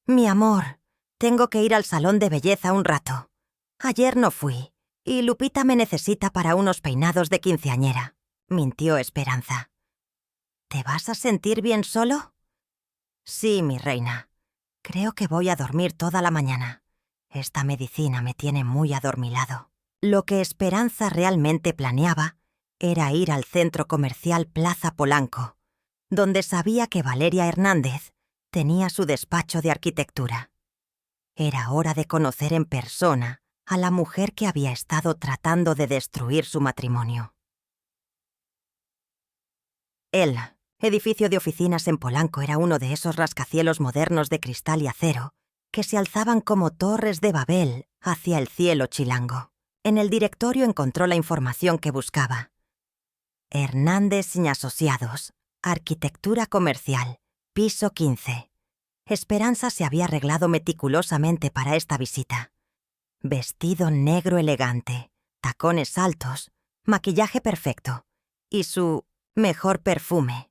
«Mi amor, tengo que ir al salón de belleza un rato. Ayer no fui y Lupita me necesita para unos peinados de quinceañera», mintió Esperanza. «¿Te vas a sentir bien solo?» «Sí, mi reina. Creo que voy a dormir toda la mañana. Esta medicina me tiene muy adormilado». Lo que Esperanza realmente planeaba era ir al centro comercial Plaza Polanco, donde sabía que Valeria Hernández tenía su despacho de arquitectura. Era hora de conocer en persona a la mujer que había estado tratando de destruir su matrimonio. El edificio de oficinas en Polanco era uno de esos rascacielos modernos de cristal y acero que se alzaban como torres de Babel hacia el cielo chilango. En el directorio encontró la información que buscaba. Hernández y Asociados, Arquitectura Comercial, piso 15. Esperanza se había arreglado meticulosamente para esta visita. Vestido negro elegante, tacones altos, maquillaje perfecto y su mejor perfume.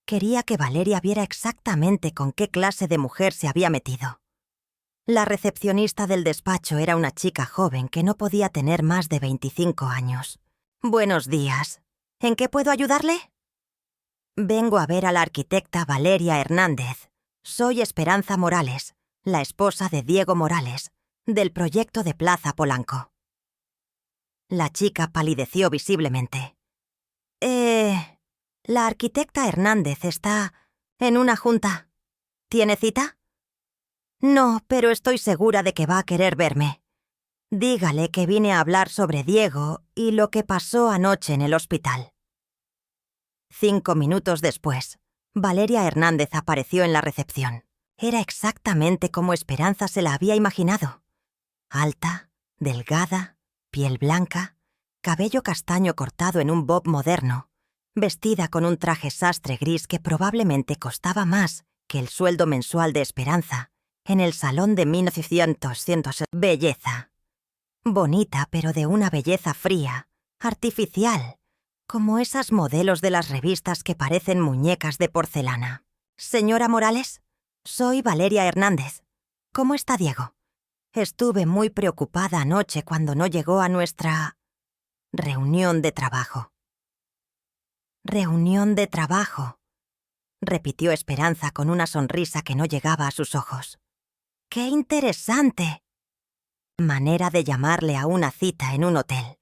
Quería que Valeria viera exactamente con qué clase de mujer se había metido. La recepcionista del despacho era una chica joven que no podía tener más de 25 años. «Buenos días. ¿En qué puedo ayudarle?» «Vengo a ver a la arquitecta Valeria Hernández. Soy Esperanza Morales, la esposa de Diego Morales, del proyecto de Plaza Polanco». La chica palideció visiblemente. La arquitecta Hernández está en una junta. ¿Tiene cita? No, pero estoy segura de que va a querer verme. Dígale que vine a hablar sobre Diego y lo que pasó anoche en el hospital. 5 minutos después, Valeria Hernández apareció en la recepción. Era exactamente como Esperanza se la había imaginado. Alta, delgada, piel blanca, cabello castaño cortado en un bob moderno, vestida con un traje sastre gris que probablemente costaba más que el sueldo mensual de Esperanza en el salón de 1900. Belleza. Bonita, pero de una belleza fría, artificial, como esas modelos de las revistas que parecen muñecas de porcelana. Señora Morales, soy Valeria Hernández. ¿Cómo está Diego? Estuve muy preocupada anoche cuando no llegó a nuestra reunión de trabajo. Reunión de trabajo, repitió Esperanza con una sonrisa que no llegaba a sus ojos. ¡Qué interesante! Manera de llamarle a una cita en un hotel.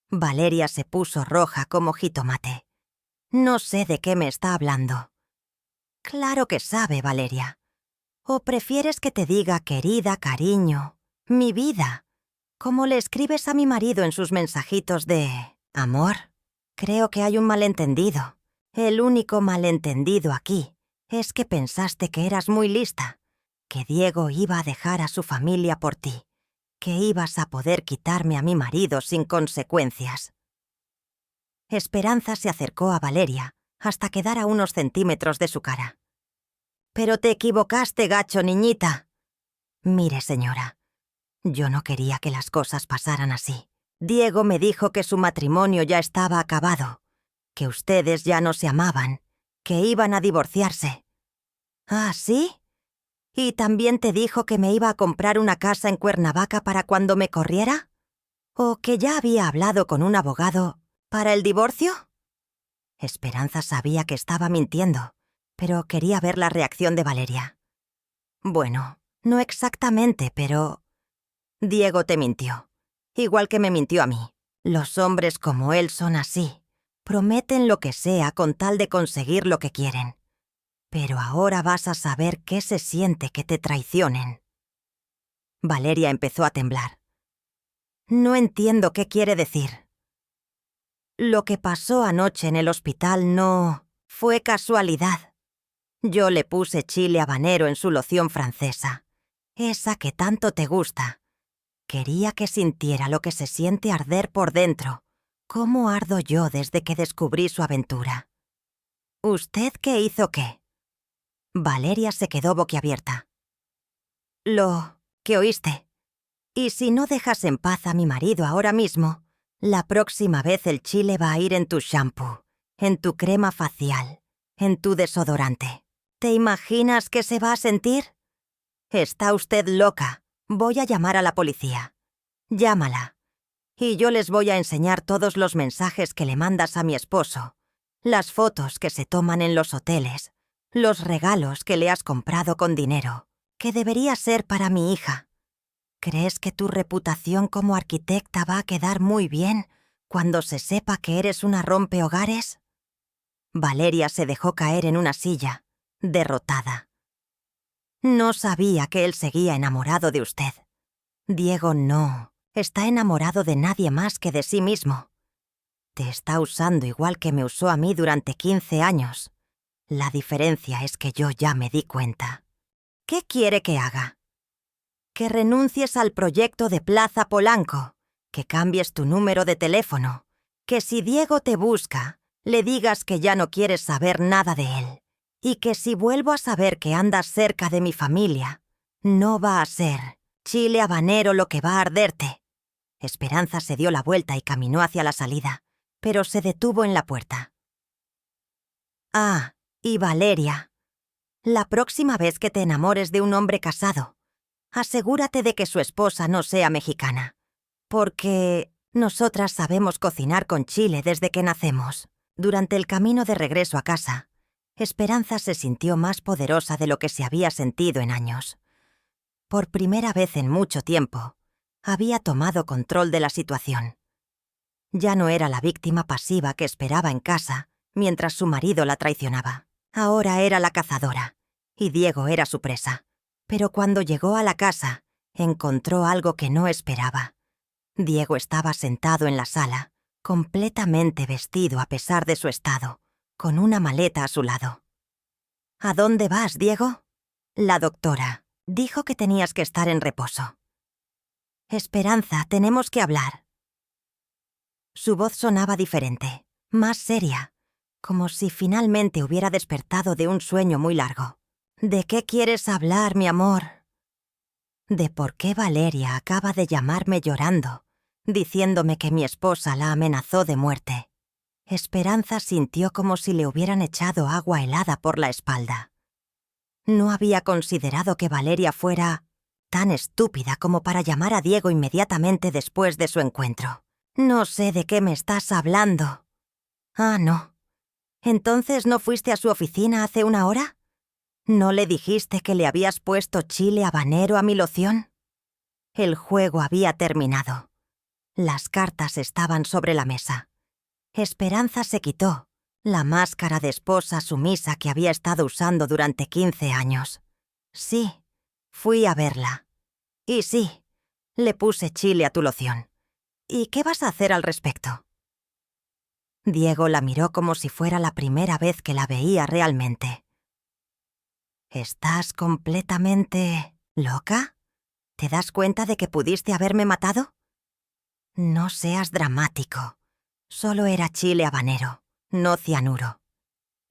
Valeria se puso roja como jitomate. No sé de qué me está hablando. Claro que sabe, Valeria. ¿O prefieres que te diga querida, cariño, mi vida, como le escribes a mi marido en sus mensajitos de amor? Creo que hay un malentendido. El único malentendido aquí es que pensaste que eras muy lista, que Diego iba a dejar a su familia por ti, que ibas a poder quitarme a mi marido sin consecuencias. Esperanza se acercó a Valeria hasta quedar a unos centímetros de su cara. «Pero te equivocaste, gacho, niñita». «Mire, señora, yo no quería que las cosas pasaran así. Diego me dijo que su matrimonio ya estaba acabado, que ustedes ya no se amaban, que iban a divorciarse». «¿Ah, sí? ¿Y también te dijo que me iba a comprar una casa en Cuernavaca para cuando me corriera? ¿O que ya había hablado con un abogado para el divorcio?» Esperanza sabía que estaba mintiendo, pero quería ver la reacción de Valeria. «Bueno, no exactamente, pero Diego te mintió, igual que me mintió a mí. Los hombres como él son así, prometen lo que sea con tal de conseguir lo que quieren. Pero ahora vas a saber qué se siente que te traicionen». Valeria empezó a temblar. «No entiendo qué quiere decir». «Lo que pasó anoche en el hospital no fue casualidad. Yo le puse chile habanero en su loción francesa, esa que tanto te gusta. Quería que sintiera lo que se siente arder por dentro, cómo ardo yo desde que descubrí su aventura». «¿Usted qué hizo qué?» Valeria se quedó boquiabierta. «Lo que oíste. Y si no dejas en paz a mi marido ahora mismo, la próxima vez el chile va a ir en tu shampoo, en tu crema facial, en tu desodorante. ¿Te imaginas qué se va a sentir? Está usted loca. Voy a llamar a la policía. Llámala. Y yo les voy a enseñar todos los mensajes que le mandas a mi esposo, las fotos que se toman en los hoteles, los regalos que le has comprado con dinero, que debería ser para mi hija. ¿Crees que tu reputación como arquitecta va a quedar muy bien cuando se sepa que eres una rompehogares?» Valeria se dejó caer en una silla, derrotada. «No sabía que él seguía enamorado de usted. Diego no está enamorado de nadie más que de sí mismo. Te está usando igual que me usó a mí durante 15 años. La diferencia es que yo ya me di cuenta». «¿Qué quiere que haga?» «Que renuncies al proyecto de Plaza Polanco, que cambies tu número de teléfono, que si Diego te busca, le digas que ya no quieres saber nada de él, y que si vuelvo a saber que andas cerca de mi familia, no va a ser chile habanero lo que va a arderte». Esperanza se dio la vuelta y caminó hacia la salida, pero se detuvo en la puerta. «Ah, y Valeria, la próxima vez que te enamores de un hombre casado, asegúrate de que su esposa no sea mexicana, porque nosotras sabemos cocinar con chile desde que nacemos». Durante el camino de regreso a casa, Esperanza se sintió más poderosa de lo que se había sentido en años. Por primera vez en mucho tiempo, había tomado control de la situación. Ya no era la víctima pasiva que esperaba en casa mientras su marido la traicionaba. Ahora era la cazadora, y Diego era su presa. Pero cuando llegó a la casa, encontró algo que no esperaba. Diego estaba sentado en la sala, completamente vestido a pesar de su estado, con una maleta a su lado. ¿A dónde vas, Diego? La doctora dijo que tenías que estar en reposo. Esperanza, tenemos que hablar. Su voz sonaba diferente, más seria, como si finalmente hubiera despertado de un sueño muy largo. ¿De qué quieres hablar, mi amor? De por qué Valeria acaba de llamarme llorando, diciéndome que mi esposa la amenazó de muerte. Esperanza sintió como si le hubieran echado agua helada por la espalda. No había considerado que Valeria fuera tan estúpida como para llamar a Diego inmediatamente después de su encuentro. No sé de qué me estás hablando. Ah, no. ¿Entonces no fuiste a su oficina hace una hora? ¿No le dijiste que le habías puesto chile habanero a mi loción? El juego había terminado. Las cartas estaban sobre la mesa. Esperanza se quitó la máscara de esposa sumisa que había estado usando durante 15 años. Sí, fui a verla. Y sí, le puse chile a tu loción. ¿Y qué vas a hacer al respecto? Diego la miró como si fuera la primera vez que la veía realmente. ¿Estás completamente loca? ¿Te das cuenta de que pudiste haberme matado? No seas dramático. Solo era chile habanero, no cianuro.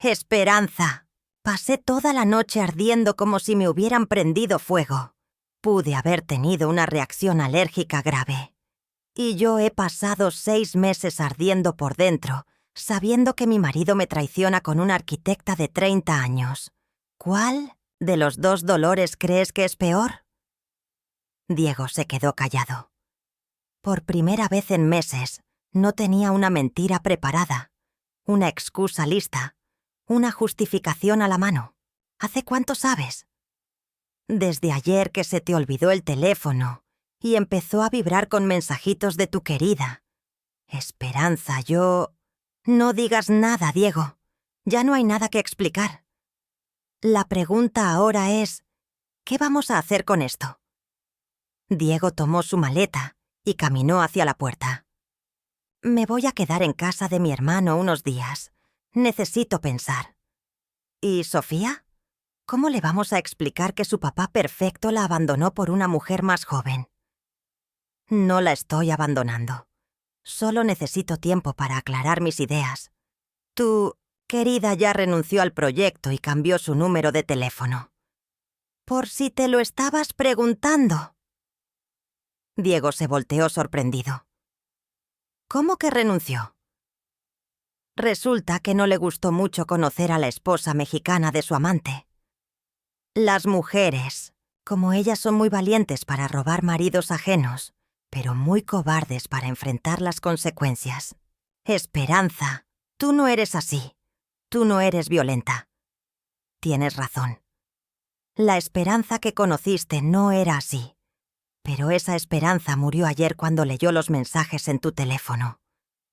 ¡Esperanza! Pasé toda la noche ardiendo como si me hubieran prendido fuego. Pude haber tenido una reacción alérgica grave. Y yo he pasado 6 meses ardiendo por dentro, sabiendo que mi marido me traiciona con una arquitecta de 30 años. ¿Cuál de los 2 dolores crees que es peor? Diego se quedó callado. Por primera vez en meses, no tenía una mentira preparada, una excusa lista, una justificación a la mano. ¿Hace cuánto sabes? Desde ayer que se te olvidó el teléfono y empezó a vibrar con mensajitos de tu querida. Esperanza, yo... No digas nada, Diego. Ya no hay nada que explicar. La pregunta ahora es, ¿qué vamos a hacer con esto? Diego tomó su maleta y caminó hacia la puerta. Me voy a quedar en casa de mi hermano unos días. Necesito pensar. ¿Y Sofía? ¿Cómo le vamos a explicar que su papá perfecto la abandonó por una mujer más joven? No la estoy abandonando. Solo necesito tiempo para aclarar mis ideas. Tu querida ya renunció al proyecto y cambió su número de teléfono. Por si te lo estabas preguntando. Diego se volteó sorprendido. ¿Cómo que renunció? Resulta que no le gustó mucho conocer a la esposa mexicana de su amante. Las mujeres, como ellas, son muy valientes para robar maridos ajenos, pero muy cobardes para enfrentar las consecuencias. Esperanza, tú no eres así. Tú no eres violenta. Tienes razón. La Esperanza que conociste no era así. Pero esa Esperanza murió ayer cuando leyó los mensajes en tu teléfono.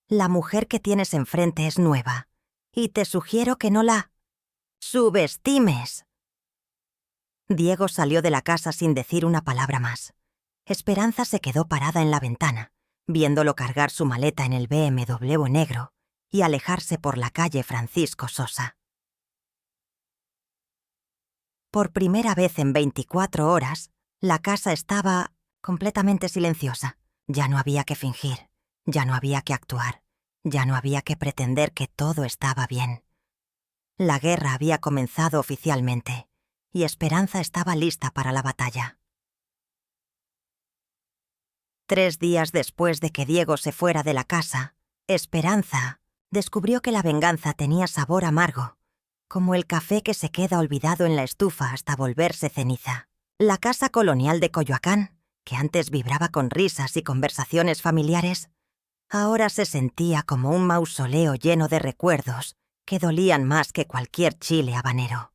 La mujer que tienes enfrente es nueva, y te sugiero que no la subestimes. Diego salió de la casa sin decir una palabra más. Esperanza se quedó parada en la ventana, viéndolo cargar su maleta en el BMW negro y alejarse por la calle Francisco Sosa. Por primera vez en 24 horas, la casa estaba completamente silenciosa. Ya no había que fingir, ya no había que actuar, ya no había que pretender que todo estaba bien. La guerra había comenzado oficialmente, y Esperanza estaba lista para la batalla. 3 días después de que Diego se fuera de la casa, Esperanza descubrió que la venganza tenía sabor amargo, como el café que se queda olvidado en la estufa hasta volverse ceniza. La casa colonial de Coyoacán, que antes vibraba con risas y conversaciones familiares, ahora se sentía como un mausoleo lleno de recuerdos que dolían más que cualquier chile habanero.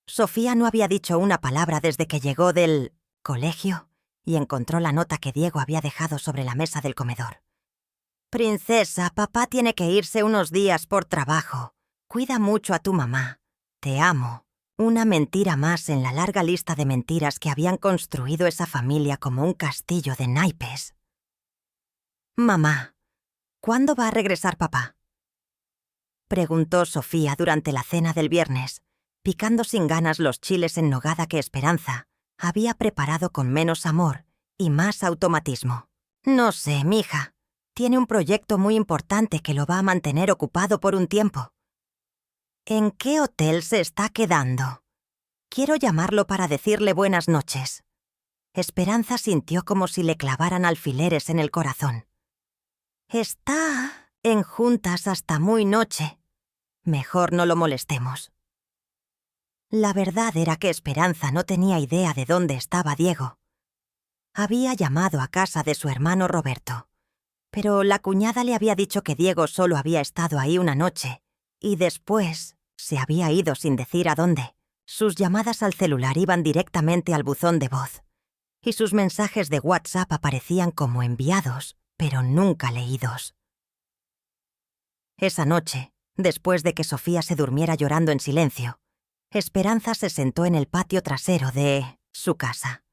Sofía no había dicho una palabra desde que llegó del colegio y encontró la nota que Diego había dejado sobre la mesa del comedor. Princesa, papá tiene que irse unos días por trabajo. Cuida mucho a tu mamá. Te amo. Una mentira más en la larga lista de mentiras que habían construido esa familia como un castillo de naipes. Mamá, ¿cuándo va a regresar papá? Preguntó Sofía durante la cena del viernes, picando sin ganas los chiles en nogada que Esperanza había preparado con menos amor y más automatismo. No sé, mija. Tiene un proyecto muy importante que lo va a mantener ocupado por un tiempo. ¿En qué hotel se está quedando? Quiero llamarlo para decirle buenas noches. Esperanza sintió como si le clavaran alfileres en el corazón. Está en juntas hasta muy noche. Mejor no lo molestemos. La verdad era que Esperanza no tenía idea de dónde estaba Diego. Había llamado a casa de su hermano Roberto, pero la cuñada le había dicho que Diego solo había estado ahí una noche y después se había ido sin decir a dónde. Sus llamadas al celular iban directamente al buzón de voz y sus mensajes de WhatsApp aparecían como enviados, pero nunca leídos. Esa noche, después de que Sofía se durmiera llorando en silencio, Esperanza se sentó en el patio trasero de su casa,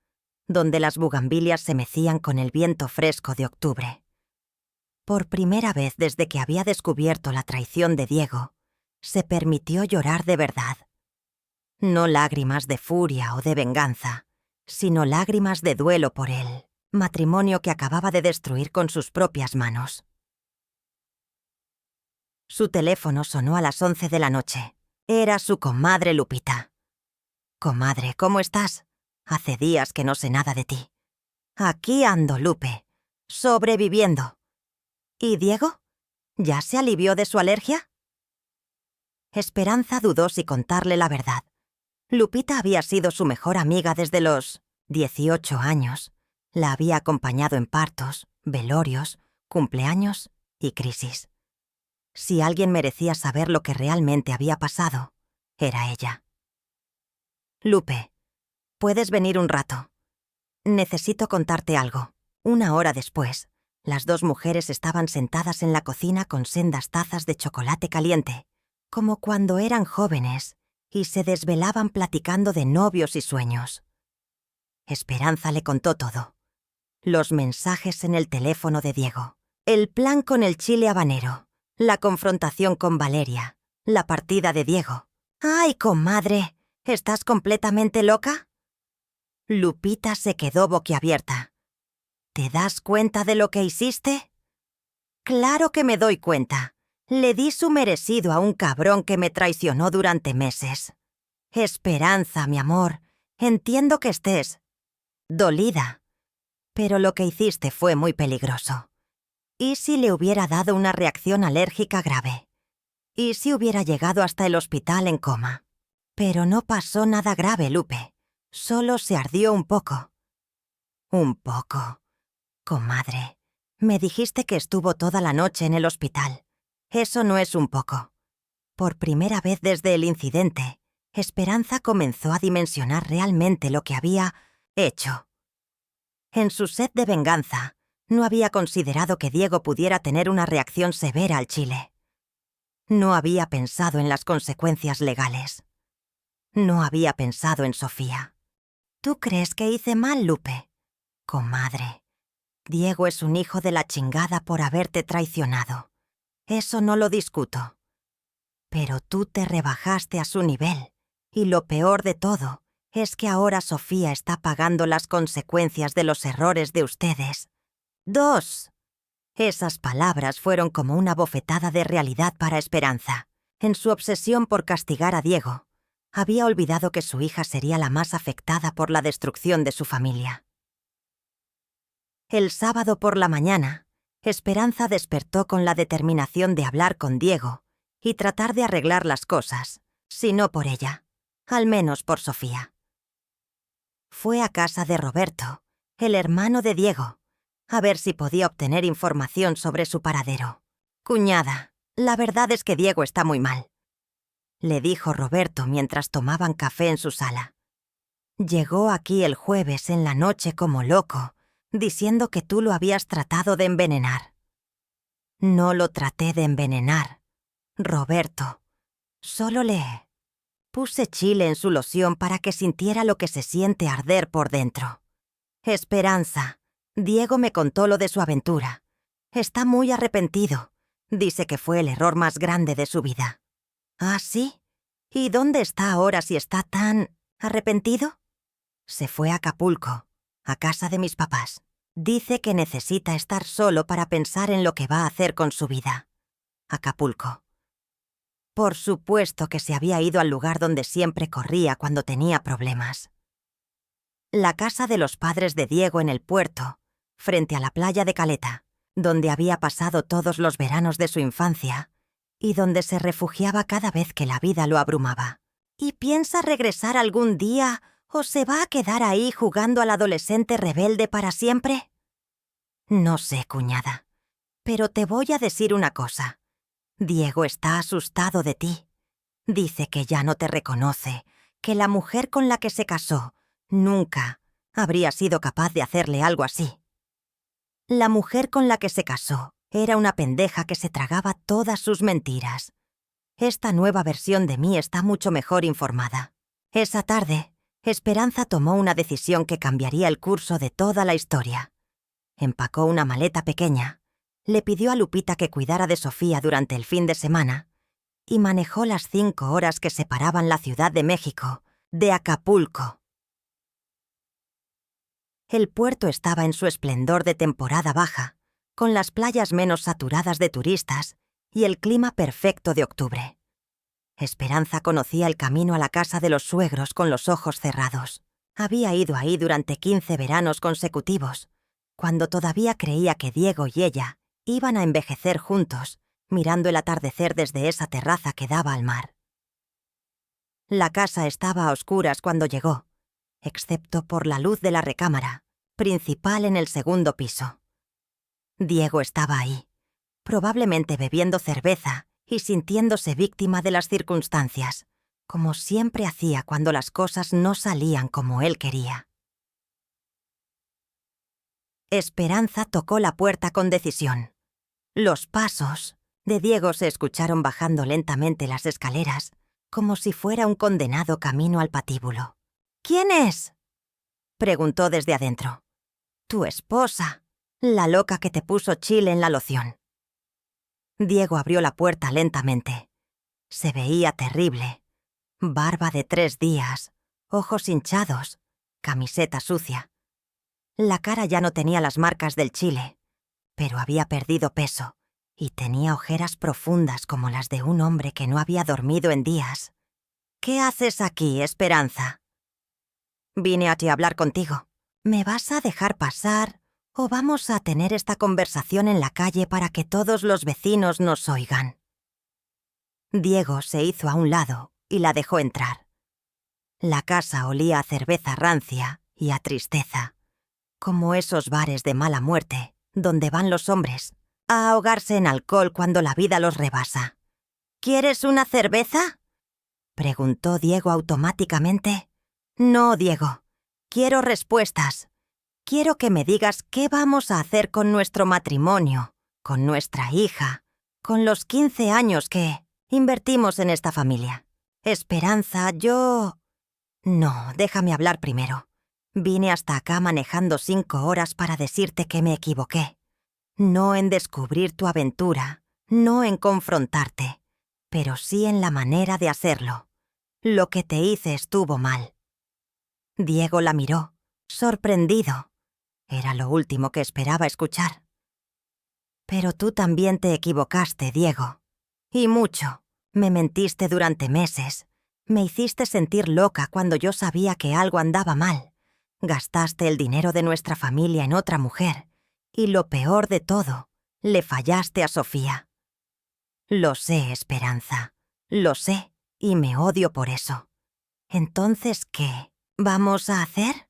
donde las bugambilias se mecían con el viento fresco de octubre. Por primera vez desde que había descubierto la traición de Diego, se permitió llorar de verdad. No lágrimas de furia o de venganza, sino lágrimas de duelo por él, matrimonio que acababa de destruir con sus propias manos. Su teléfono sonó a las 11 de la noche. Era su comadre Lupita. «Comadre, ¿cómo estás? Hace días que no sé nada de ti». «Aquí ando, Lupe, sobreviviendo». «¿Y Diego? ¿Ya se alivió de su alergia?» Esperanza dudó si contarle la verdad. Lupita había sido su mejor amiga desde los 18 años. La había acompañado en partos, velorios, cumpleaños y crisis. Si alguien merecía saber lo que realmente había pasado, era ella. «Lupe, ¿puedes venir un rato? Necesito contarte algo». 1 hora después, las dos mujeres estaban sentadas en la cocina con sendas tazas de chocolate caliente, como cuando eran jóvenes, y se desvelaban platicando de novios y sueños. Esperanza le contó todo. Los mensajes en el teléfono de Diego, el plan con el chile habanero, la confrontación con Valeria, la partida de Diego. «¡Ay, comadre! ¿Estás completamente loca?» Lupita se quedó boquiabierta. «¿Te das cuenta de lo que hiciste?» «Claro que me doy cuenta. Le di su merecido a un cabrón que me traicionó durante meses. Esperanza, mi amor, entiendo que estés dolida, pero lo que hiciste fue muy peligroso. ¿Y si le hubiera dado una reacción alérgica grave? ¿Y si hubiera llegado hasta el hospital en coma? Pero no pasó nada grave, Lupe. Solo se ardió un poco». «Un poco. Comadre, me dijiste que estuvo toda la noche en el hospital. Eso no es un poco». Por primera vez desde el incidente, Esperanza comenzó a dimensionar realmente lo que había hecho. En su sed de venganza, no había considerado que Diego pudiera tener una reacción severa al chile. No había pensado en las consecuencias legales. No había pensado en Sofía. «¿Tú crees que hice mal, Lupe?» «Comadre, Diego es un hijo de la chingada por haberte traicionado. Eso no lo discuto. Pero tú te rebajaste a su nivel, y lo peor de todo es que ahora Sofía está pagando las consecuencias de los errores de ustedes. 2. Esas palabras fueron como una bofetada de realidad para Esperanza. En su obsesión por castigar a Diego, había olvidado que su hija sería la más afectada por la destrucción de su familia. El sábado por la mañana, Esperanza despertó con la determinación de hablar con Diego y tratar de arreglar las cosas, si no por ella, al menos por Sofía. Fue a casa de Roberto, el hermano de Diego, a ver si podía obtener información sobre su paradero. «Cuñada, la verdad es que Diego está muy mal», le dijo Roberto mientras tomaban café en su sala. «Llegó aquí el jueves en la noche como loco, diciendo que tú lo habías tratado de envenenar». No lo traté de envenenar, Roberto. Solo le puse chile en su loción para que sintiera lo que se siente arder por dentro. Esperanza, Diego me contó lo de su aventura. Está muy arrepentido. Dice que fue el error más grande de su vida. ¿Ah, sí? ¿Y dónde está ahora si está tan arrepentido? Se fue a Acapulco, a casa de mis papás. Dice que necesita estar solo para pensar en lo que va a hacer con su vida. Acapulco. Por supuesto que se había ido al lugar donde siempre corría cuando tenía problemas. La casa de los padres de Diego en el puerto, frente a la playa de Caleta, donde había pasado todos los veranos de su infancia y donde se refugiaba cada vez que la vida lo abrumaba. ¿Y piensa regresar algún día o se va a quedar ahí jugando al adolescente rebelde para siempre? No sé, cuñada, pero te voy a decir una cosa. Diego está asustado de ti. Dice que ya no te reconoce, que la mujer con la que se casó nunca habría sido capaz de hacerle algo así. La mujer con la que se casó era una pendeja que se tragaba todas sus mentiras. Esta nueva versión de mí está mucho mejor informada. Esa tarde, Esperanza tomó una decisión que cambiaría el curso de toda la historia. Empacó una maleta pequeña, le pidió a Lupita que cuidara de Sofía durante el fin de semana y manejó las 5 horas que separaban la Ciudad de México de Acapulco. El puerto estaba en su esplendor de temporada baja, con las playas menos saturadas de turistas y el clima perfecto de octubre. Esperanza conocía el camino a la casa de los suegros con los ojos cerrados. Había ido ahí durante 15 veranos consecutivos, cuando todavía creía que Diego y ella iban a envejecer juntos, mirando el atardecer desde esa terraza que daba al mar. La casa estaba a oscuras cuando llegó, excepto por la luz de la recámara, principal en el segundo piso. Diego estaba ahí, probablemente bebiendo cerveza y sintiéndose víctima de las circunstancias, como siempre hacía cuando las cosas no salían como él quería. Esperanza tocó la puerta con decisión. Los pasos de Diego se escucharon bajando lentamente las escaleras, como si fuera un condenado camino al patíbulo. «¿Quién es?», preguntó desde adentro. «Tu esposa, la loca que te puso chile en la loción». Diego abrió la puerta lentamente. Se veía terrible. Barba de 3 días, ojos hinchados, camiseta sucia. La cara ya no tenía las marcas del chile, pero había perdido peso y tenía ojeras profundas como las de un hombre que no había dormido en días. «¿Qué haces aquí, Esperanza?» «Vine a ti a hablar contigo. ¿Me vas a dejar pasar o vamos a tener esta conversación en la calle para que todos los vecinos nos oigan?» Diego se hizo a un lado y la dejó entrar. La casa olía a cerveza rancia y a tristeza, como esos bares de mala muerte donde van los hombres a ahogarse en alcohol cuando la vida los rebasa. «¿Quieres una cerveza?», preguntó Diego automáticamente. «No, Diego. Quiero respuestas. Quiero que me digas qué vamos a hacer con nuestro matrimonio, con nuestra hija, con los 15 años que invertimos en esta familia. Esperanza, yo...» «No, déjame hablar primero. Vine hasta acá manejando 5 horas para decirte que me equivoqué. No en descubrir tu aventura, no en confrontarte, pero sí en la manera de hacerlo. Lo que te hice estuvo mal». Diego la miró, sorprendido. Era lo último que esperaba escuchar. «Pero tú también te equivocaste, Diego. Y mucho. Me mentiste durante meses. Me hiciste sentir loca cuando yo sabía que algo andaba mal. Gastaste el dinero de nuestra familia en otra mujer. Y lo peor de todo, le fallaste a Sofía. Lo sé, Esperanza. Lo sé, y me odio por eso. Entonces, ¿qué vamos a hacer?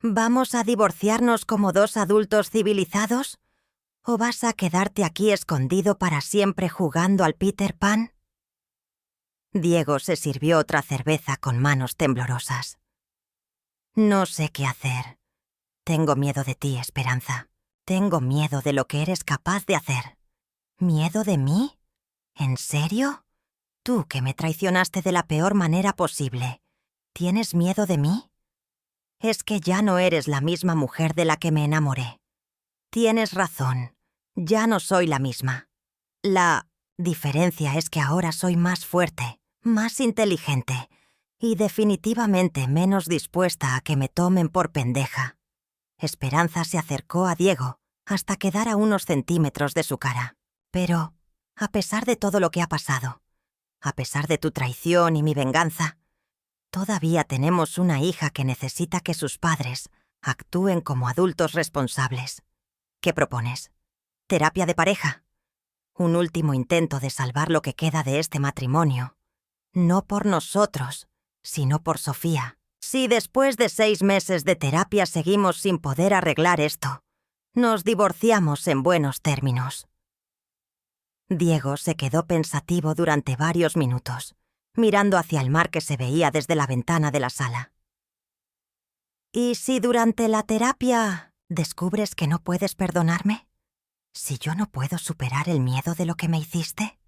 ¿Vamos a divorciarnos como 2 adultos civilizados? ¿O vas a quedarte aquí escondido para siempre jugando al Peter Pan?» Diego se sirvió otra cerveza con manos temblorosas. «No sé qué hacer. Tengo miedo de ti, Esperanza. Tengo miedo de lo que eres capaz de hacer. ¿Miedo de mí? ¿En serio? Tú que me traicionaste de la peor manera posible. ¿Tienes miedo de mí? Es que ya no eres la misma mujer de la que me enamoré. Tienes razón. Ya no soy la misma. La diferencia es que ahora soy más fuerte, más inteligente y definitivamente menos dispuesta a que me tomen por pendeja. Esperanza se acercó a Diego hasta quedar a unos centímetros de su cara. Pero, a pesar de todo lo que ha pasado, a pesar de tu traición y mi venganza, todavía tenemos una hija que necesita que sus padres actúen como adultos responsables. ¿Qué propones? ¿Terapia de pareja? Un último intento de salvar lo que queda de este matrimonio. No por nosotros, sino por Sofía. Si después de 6 meses de terapia seguimos sin poder arreglar esto, nos divorciamos en buenos términos. Diego se quedó pensativo durante varios minutos, mirando hacia el mar que se veía desde la ventana de la sala. ¿Y si durante la terapia descubres que no puedes perdonarme? ¿Si yo no puedo superar el miedo de lo que me hiciste?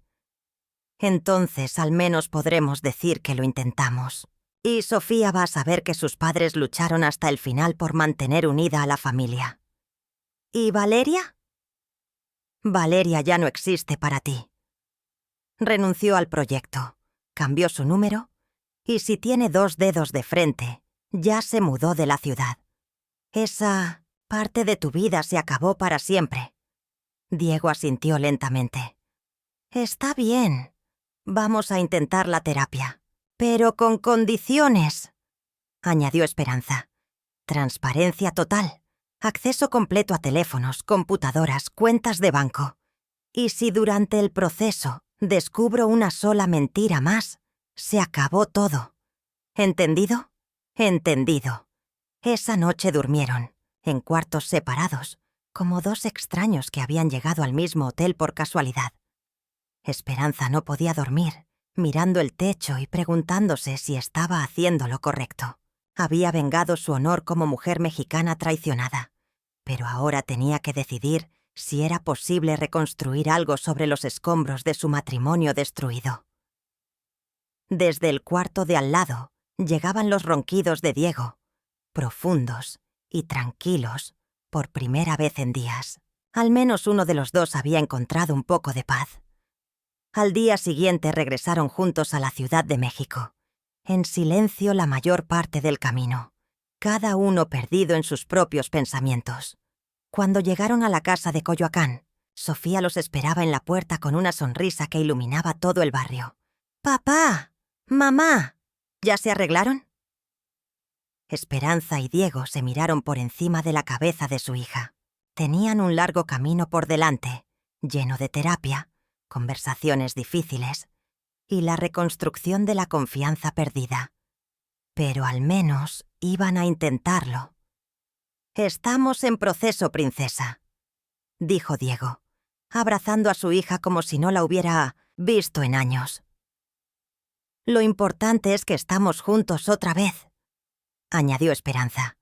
Entonces al menos podremos decir que lo intentamos. Y Sofía va a saber que sus padres lucharon hasta el final por mantener unida a la familia. ¿Y Valeria? Valeria ya no existe para ti. Renunció al proyecto, cambió su número, y si tiene 2 dedos de frente, ya se mudó de la ciudad. Esa parte de tu vida se acabó para siempre. Diego asintió lentamente. Está bien. Vamos a intentar la terapia. Pero con condiciones, añadió Esperanza. Transparencia total, acceso completo a teléfonos, computadoras, cuentas de banco. Y si durante el proceso descubro una sola mentira más, se acabó todo. ¿Entendido? Entendido. Esa noche durmieron, en cuartos separados, como 2 extraños que habían llegado al mismo hotel por casualidad. Esperanza no podía dormir, mirando el techo y preguntándose si estaba haciendo lo correcto. Había vengado su honor como mujer mexicana traicionada, pero ahora tenía que decidir si era posible reconstruir algo sobre los escombros de su matrimonio destruido. Desde el cuarto de al lado llegaban los ronquidos de Diego, profundos y tranquilos, por primera vez en días. Al menos uno de los dos había encontrado un poco de paz. Al día siguiente regresaron juntos a la Ciudad de México, en silencio la mayor parte del camino, cada uno perdido en sus propios pensamientos. Cuando llegaron a la casa de Coyoacán, Sofía los esperaba en la puerta con una sonrisa que iluminaba todo el barrio. «¡Papá! ¡Mamá! ¿Ya se arreglaron?» Esperanza y Diego se miraron por encima de la cabeza de su hija. Tenían un largo camino por delante, lleno de terapia, conversaciones difíciles y la reconstrucción de la confianza perdida. Pero al menos iban a intentarlo. «Estamos en proceso, princesa», dijo Diego, abrazando a su hija como si no la hubiera visto en años. «Lo importante es que estamos juntos otra vez», añadió Esperanza,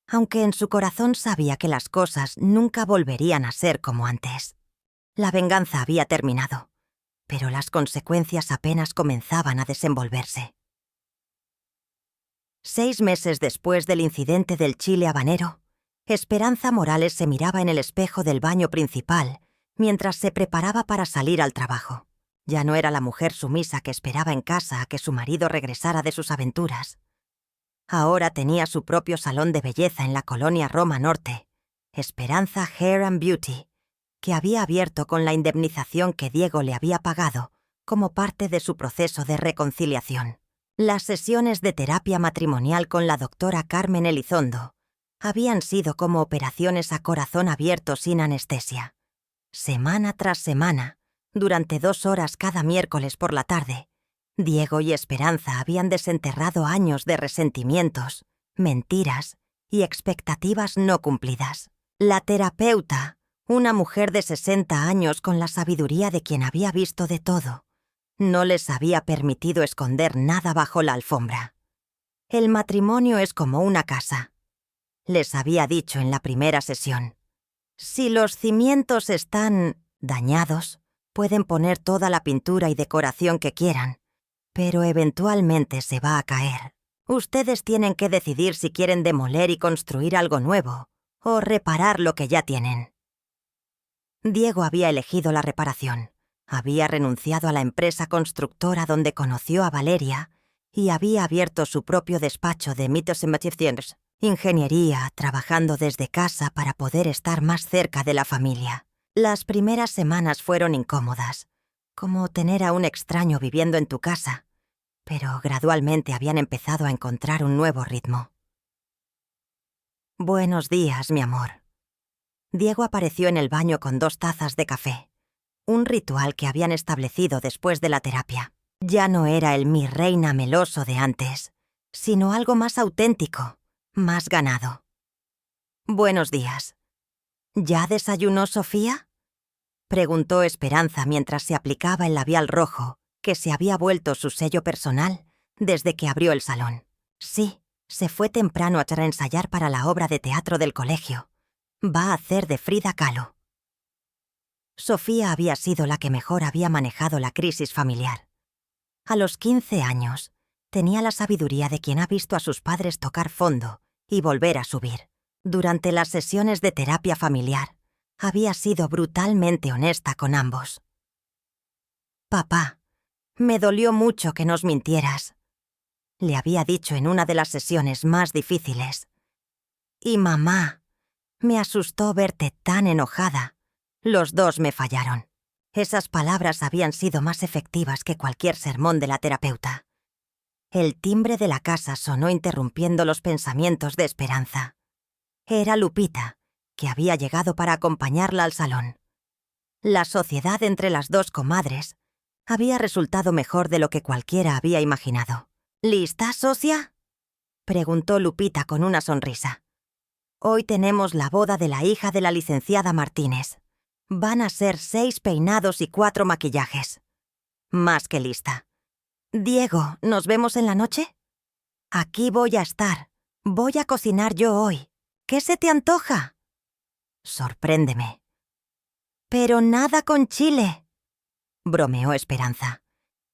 aunque en su corazón sabía que las cosas nunca volverían a ser como antes. La venganza había terminado, pero las consecuencias apenas comenzaban a desenvolverse. 6 meses después del incidente del chile habanero, Esperanza Morales se miraba en el espejo del baño principal mientras se preparaba para salir al trabajo. Ya no era la mujer sumisa que esperaba en casa a que su marido regresara de sus aventuras. Ahora tenía su propio salón de belleza en la colonia Roma Norte, Esperanza Hair and Beauty, que había abierto con la indemnización que Diego le había pagado como parte de su proceso de reconciliación. Las sesiones de terapia matrimonial con la doctora Carmen Elizondo habían sido como operaciones a corazón abierto sin anestesia. Semana tras semana, durante 2 horas cada miércoles por la tarde, Diego y Esperanza habían desenterrado años de resentimientos, mentiras y expectativas no cumplidas. La terapeuta, una mujer de 60 años con la sabiduría de quien había visto de todo, no les había permitido esconder nada bajo la alfombra. El matrimonio es como una casa, les había dicho en la primera sesión. Si los cimientos están dañados, Pueden poner toda la pintura y decoración que quieran, pero eventualmente se va a caer. Ustedes tienen que decidir si quieren demoler y construir algo nuevo o reparar lo que ya tienen. Diego había elegido la reparación. Había renunciado a la empresa constructora donde conoció a Valeria y había abierto su propio despacho de mitos y ingeniería, trabajando desde casa para poder estar más cerca de la familia. Las primeras semanas fueron incómodas, como tener a un extraño viviendo en tu casa, pero gradualmente habían empezado a encontrar un nuevo ritmo. Buenos días, mi amor. Diego apareció en el baño con 2 tazas de café, un ritual que habían establecido después de la terapia. Ya no era el mi reina meloso de antes, sino algo más auténtico, más ganado. Buenos días. ¿Ya desayunó Sofía? Preguntó Esperanza mientras se aplicaba el labial rojo, que se había vuelto su sello personal desde que abrió el salón. Sí, se fue temprano a ensayar para la obra de teatro del colegio. Va a hacer de Frida Kahlo. Sofía había sido la que mejor había manejado la crisis familiar. A los 15 años, tenía la sabiduría de quien ha visto a sus padres tocar fondo y volver a subir. Durante las sesiones de terapia familiar, había sido brutalmente honesta con ambos. «Papá, me dolió mucho que nos mintieras», le había dicho en una de las sesiones más difíciles. «Y mamá, me asustó verte tan enojada. Los dos me fallaron». Esas palabras habían sido más efectivas que cualquier sermón de la terapeuta. El timbre de la casa sonó interrumpiendo los pensamientos de Esperanza. Era Lupita, que había llegado para acompañarla al salón. La sociedad entre las 2 comadres había resultado mejor de lo que cualquiera había imaginado. «¿Lista, socia?», preguntó Lupita con una sonrisa. «Hoy tenemos la boda de la hija de la licenciada Martínez. Van a ser 6 peinados y 4 maquillajes. Más que lista. Diego, ¿nos vemos en la noche? Aquí voy a estar. Voy a cocinar yo hoy. ¿Qué se te antoja?» «Sorpréndeme». «Pero nada con chile», bromeó Esperanza.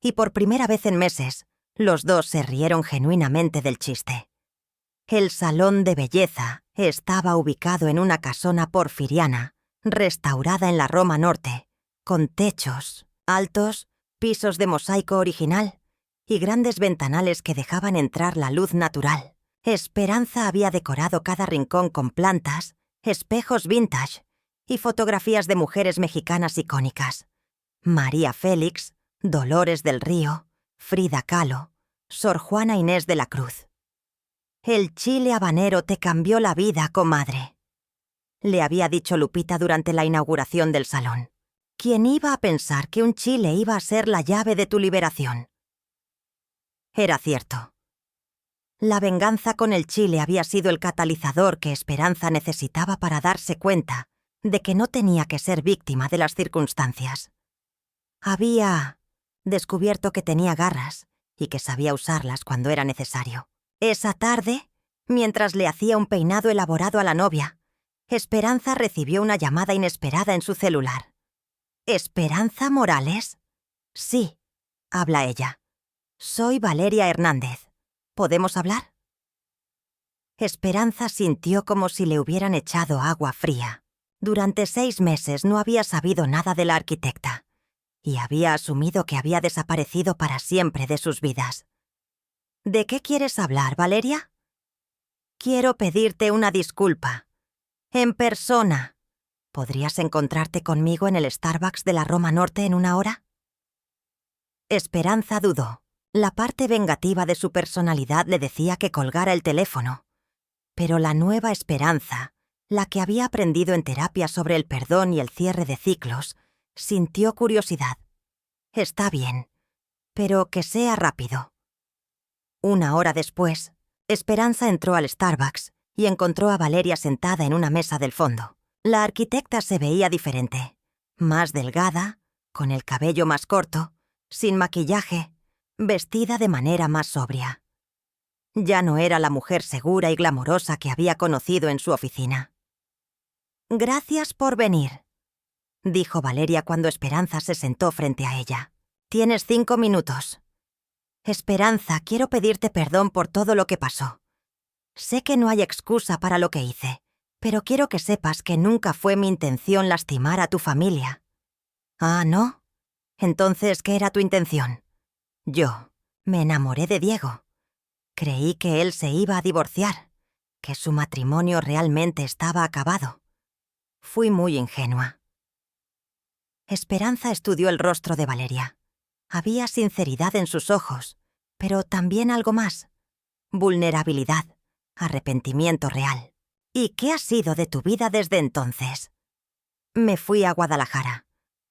Y por primera vez en meses, los dos se rieron genuinamente del chiste. El salón de belleza estaba ubicado en una casona porfiriana, restaurada en la Roma Norte, con techos altos, pisos de mosaico original y grandes ventanales que dejaban entrar la luz natural. Esperanza había decorado cada rincón con plantas, espejos vintage y fotografías de mujeres mexicanas icónicas. María Félix, Dolores del Río, Frida Kahlo, Sor Juana Inés de la Cruz. «El chile habanero te cambió la vida, comadre», le había dicho Lupita durante la inauguración del salón. ¿Quién iba a pensar que un chile iba a ser la llave de tu liberación? Era cierto. La venganza con el chile había sido el catalizador que Esperanza necesitaba para darse cuenta de que no tenía que ser víctima de las circunstancias. Había descubierto que tenía garras y que sabía usarlas cuando era necesario. Esa tarde, mientras le hacía un peinado elaborado a la novia, Esperanza recibió una llamada inesperada en su celular. «¿Esperanza Morales?» «Sí», habla ella. «Soy Valeria Hernández. ¿Podemos hablar?» Esperanza sintió como si le hubieran echado agua fría. Durante 6 meses no había sabido nada de la arquitecta y había asumido que había desaparecido para siempre de sus vidas. «¿De qué quieres hablar, Valeria?» «Quiero pedirte una disculpa. En persona. ¿Podrías encontrarte conmigo en el Starbucks de la Roma Norte en 1 hora?» Esperanza dudó. La parte vengativa de su personalidad le decía que colgara el teléfono. Pero la nueva Esperanza, la que había aprendido en terapia sobre el perdón y el cierre de ciclos, sintió curiosidad. «Está bien, pero que sea rápido». 1 hora después, Esperanza entró al Starbucks y encontró a Valeria sentada en una mesa del fondo. La arquitecta se veía diferente, más delgada, con el cabello más corto, sin maquillaje, vestida de manera más sobria. Ya no era la mujer segura y glamorosa que había conocido en su oficina. «Gracias por venir». dijo Valeria cuando Esperanza se sentó frente a ella. «Tienes 5 minutos». «Esperanza, quiero pedirte perdón por todo lo que pasó. Sé que no hay excusa para lo que hice, pero quiero que sepas que nunca fue mi intención lastimar a tu familia». «Ah, ¿no? Entonces, ¿qué era tu intención?» «Yo me enamoré de Diego. Creí que él se iba a divorciar, que su matrimonio realmente estaba acabado. Fui muy ingenua». Esperanza estudió el rostro de Valeria. Había sinceridad en sus ojos, pero también algo más. Vulnerabilidad, arrepentimiento real. «¿Y qué ha sido de tu vida desde entonces?» «Me fui a Guadalajara.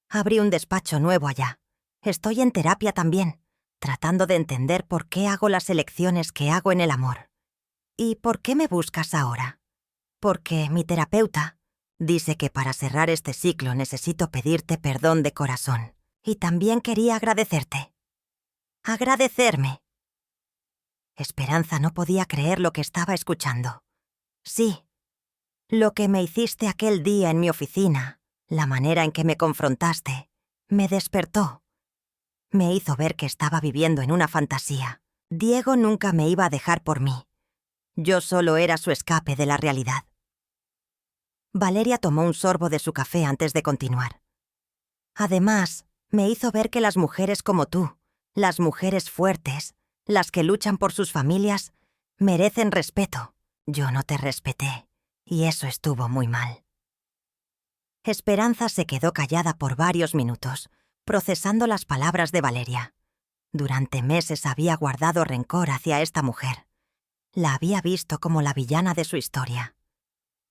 Abrí un despacho nuevo allá. Estoy en terapia también, tratando de entender por qué hago las elecciones que hago en el amor. ¿Y por qué me buscas ahora?» «Porque mi terapeuta dice que para cerrar este ciclo necesito pedirte perdón de corazón. Y también quería agradecerte». «¿Agradecerme?» Esperanza no podía creer lo que estaba escuchando. «Sí. Lo que me hiciste aquel día en mi oficina, la manera en que me confrontaste, me despertó. Me hizo ver que estaba viviendo en una fantasía. Diego nunca me iba a dejar por mí. Yo solo era su escape de la realidad». Valeria tomó un sorbo de su café antes de continuar. «Además, me hizo ver que las mujeres como tú, las mujeres fuertes, las que luchan por sus familias, merecen respeto. Yo no te respeté, y eso estuvo muy mal». Esperanza se quedó callada por varios minutos, procesando las palabras de Valeria. Durante meses había guardado rencor hacia esta mujer. La había visto como la villana de su historia.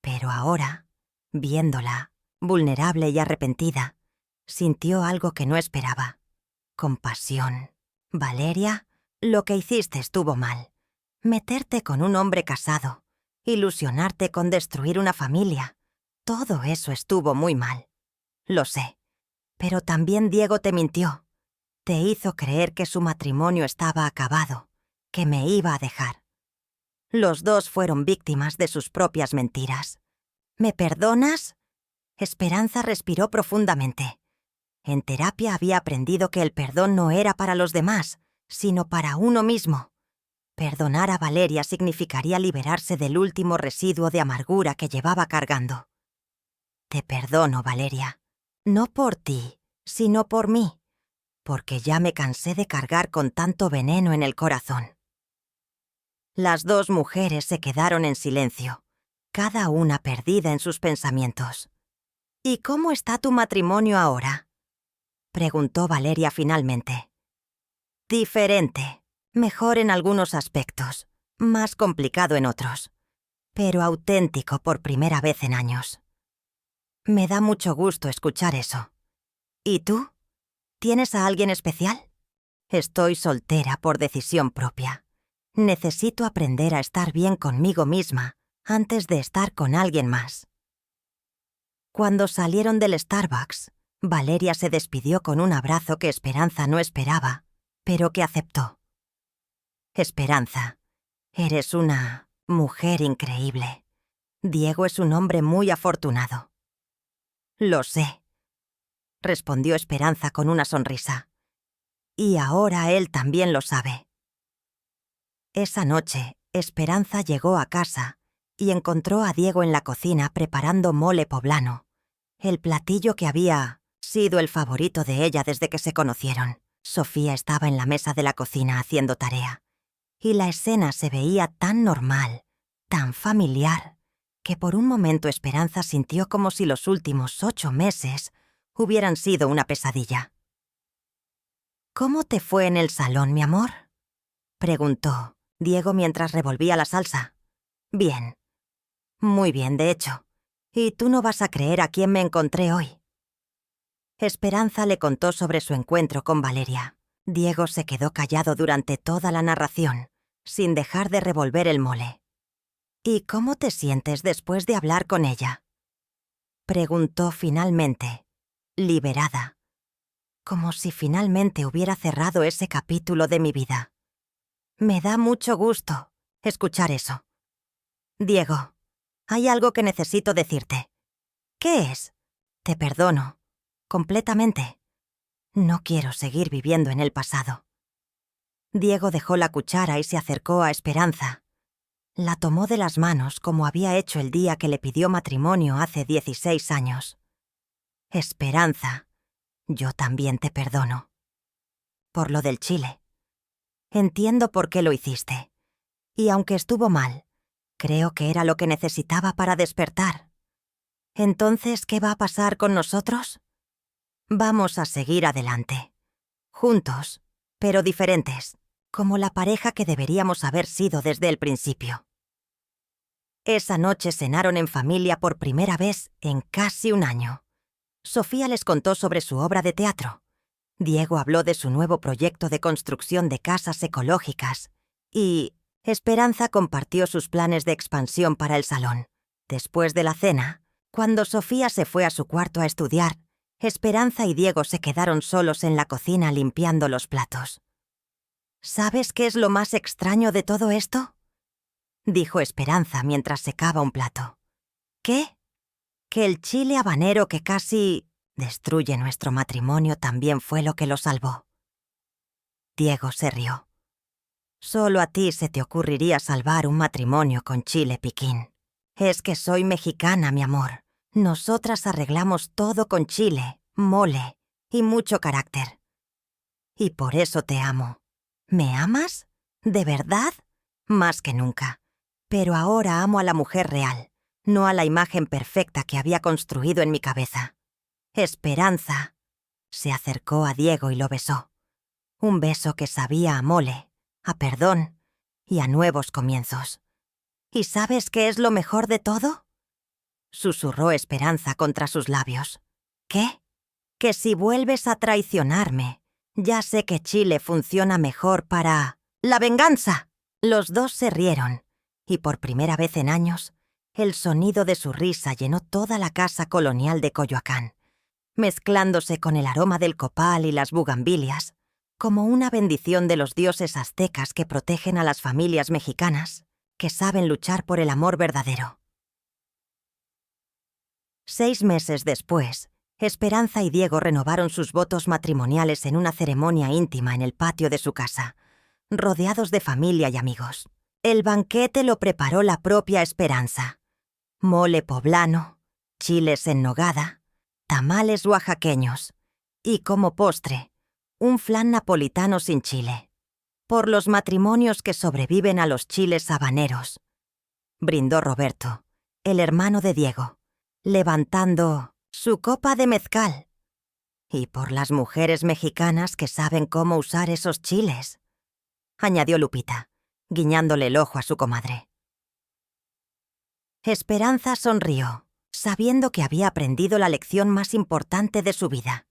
Pero ahora, viéndola, vulnerable y arrepentida, sintió algo que no esperaba. Compasión. «Valeria, lo que hiciste estuvo mal. Meterte con un hombre casado, ilusionarte con destruir una familia, todo eso estuvo muy mal. Lo sé. Pero también Diego te mintió. Te hizo creer que su matrimonio estaba acabado, que me iba a dejar. Los dos fueron víctimas de sus propias mentiras. ¿Me perdonas?» Esperanza respiró profundamente. En terapia había aprendido que el perdón no era para los demás, sino para uno mismo. Perdonar a Valeria significaría liberarse del último residuo de amargura que llevaba cargando. «Te perdono, Valeria. No por ti, sino por mí, porque ya me cansé de cargar con tanto veneno en el corazón». Las dos mujeres se quedaron en silencio, cada una perdida en sus pensamientos. «¿Y cómo está tu matrimonio ahora?», preguntó Valeria finalmente. «Diferente. Mejor en algunos aspectos, más complicado en otros, pero auténtico por primera vez en años». «Me da mucho gusto escuchar eso. ¿Y tú? ¿Tienes a alguien especial?» «Estoy soltera por decisión propia. Necesito aprender a estar bien conmigo misma antes de estar con alguien más». Cuando salieron del Starbucks, Valeria se despidió con un abrazo que Esperanza no esperaba, pero que aceptó. «Esperanza, eres una mujer increíble. Diego es un hombre muy afortunado». «Lo sé», respondió Esperanza con una sonrisa. «Y ahora él también lo sabe». Esa noche, Esperanza llegó a casa y encontró a Diego en la cocina preparando mole poblano, el platillo que había sido el favorito de ella desde que se conocieron. Sofía estaba en la mesa de la cocina haciendo tarea, y la escena se veía tan normal, tan familiar, que por un momento Esperanza sintió como si los últimos 8 meses hubieran sido una pesadilla. «¿Cómo te fue en el salón, mi amor?», preguntó Diego mientras revolvía la salsa. «Bien. Muy bien, de hecho. Y tú no vas a creer a quién me encontré hoy». Esperanza le contó sobre su encuentro con Valeria. Diego se quedó callado durante toda la narración, sin dejar de revolver el mole. «¿Y cómo te sientes después de hablar con ella?», preguntó finalmente, liberada, como si finalmente hubiera cerrado ese capítulo de mi vida. «Me da mucho gusto escuchar eso. Diego, hay algo que necesito decirte». «¿Qué es?». «Te perdono completamente. No quiero seguir viviendo en el pasado. Diego dejó la cuchara y se acercó a Esperanza. La tomó de las manos como había hecho el día que le pidió matrimonio hace 16 años. Esperanza, yo también te perdono. Por lo del chile. Entiendo por qué lo hiciste. Y aunque estuvo mal, creo que era lo que necesitaba para despertar. Entonces, ¿qué va a pasar con nosotros? Vamos a seguir adelante. Juntos, pero diferentes, como la pareja que deberíamos haber sido desde el principio. Esa noche cenaron en familia por primera vez en casi un año. Sofía les contó sobre su obra de teatro. Diego habló de su nuevo proyecto de construcción de casas ecológicas y Esperanza compartió sus planes de expansión para el salón. Después de la cena, cuando Sofía se fue a su cuarto a estudiar, Esperanza y Diego se quedaron solos en la cocina limpiando los platos. ¿Sabes qué es lo más extraño de todo esto?, dijo Esperanza mientras secaba un plato. ¿Qué? Que el chile habanero que casi destruye nuestro matrimonio también fue lo que lo salvó. Diego se rió. Solo a ti se te ocurriría salvar un matrimonio con chile piquín. Es que soy mexicana, mi amor. Nosotras arreglamos todo con chile, mole y mucho carácter. Y por eso te amo. ¿Me amas? ¿De verdad? Más que nunca. Pero ahora amo a la mujer real, no a la imagen perfecta que había construido en mi cabeza. Esperanza. Se acercó a Diego y lo besó. Un beso que sabía a mole, a perdón y a nuevos comienzos. ¿Y sabes qué es lo mejor de todo?, susurró Esperanza contra sus labios. ¿Qué? Que si vuelves a traicionarme, ya sé que Chile funciona mejor para la venganza. Los dos se rieron, y por primera vez en años, el sonido de su risa llenó toda la casa colonial de Coyoacán, mezclándose con el aroma del copal y las bugambilias, como una bendición de los dioses aztecas que protegen a las familias mexicanas, que saben luchar por el amor verdadero. 6 meses después, Esperanza y Diego renovaron sus votos matrimoniales en una ceremonia íntima en el patio de su casa, rodeados de familia y amigos. El banquete lo preparó la propia Esperanza. Mole poblano, chiles en nogada, tamales oaxaqueños y, como postre, un flan napolitano sin chile. Por los matrimonios que sobreviven a los chiles habaneros, brindó Roberto, el hermano de Diego, levantando su copa de mezcal. Y por las mujeres mexicanas que saben cómo usar esos chiles, añadió Lupita, guiñándole el ojo a su comadre. Esperanza sonrió, sabiendo que había aprendido la lección más importante de su vida,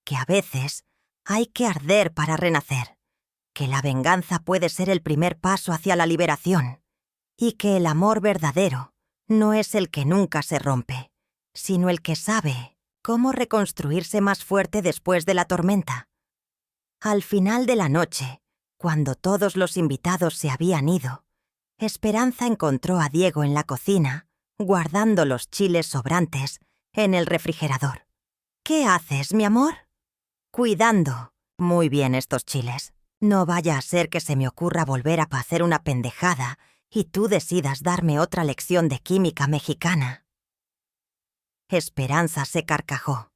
que a veces hay que arder para renacer, que la venganza puede ser el primer paso hacia la liberación, y que el amor verdadero no es el que nunca se rompe, sino el que sabe cómo reconstruirse más fuerte después de la tormenta. Al final de la noche, cuando todos los invitados se habían ido, Esperanza encontró a Diego en la cocina, guardando los chiles sobrantes en el refrigerador. ¿Qué haces, mi amor? Cuidando muy bien estos chiles. No vaya a ser que se me ocurra volver a hacer una pendejada y tú decidas darme otra lección de química mexicana. Esperanza se carcajó.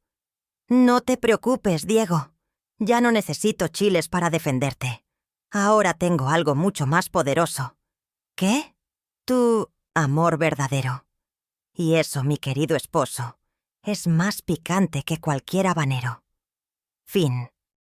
No te preocupes, Diego. Ya no necesito chiles para defenderte. Ahora tengo algo mucho más poderoso. ¿Qué? Tu amor verdadero. Y eso, mi querido esposo, es más picante que cualquier habanero. Fin.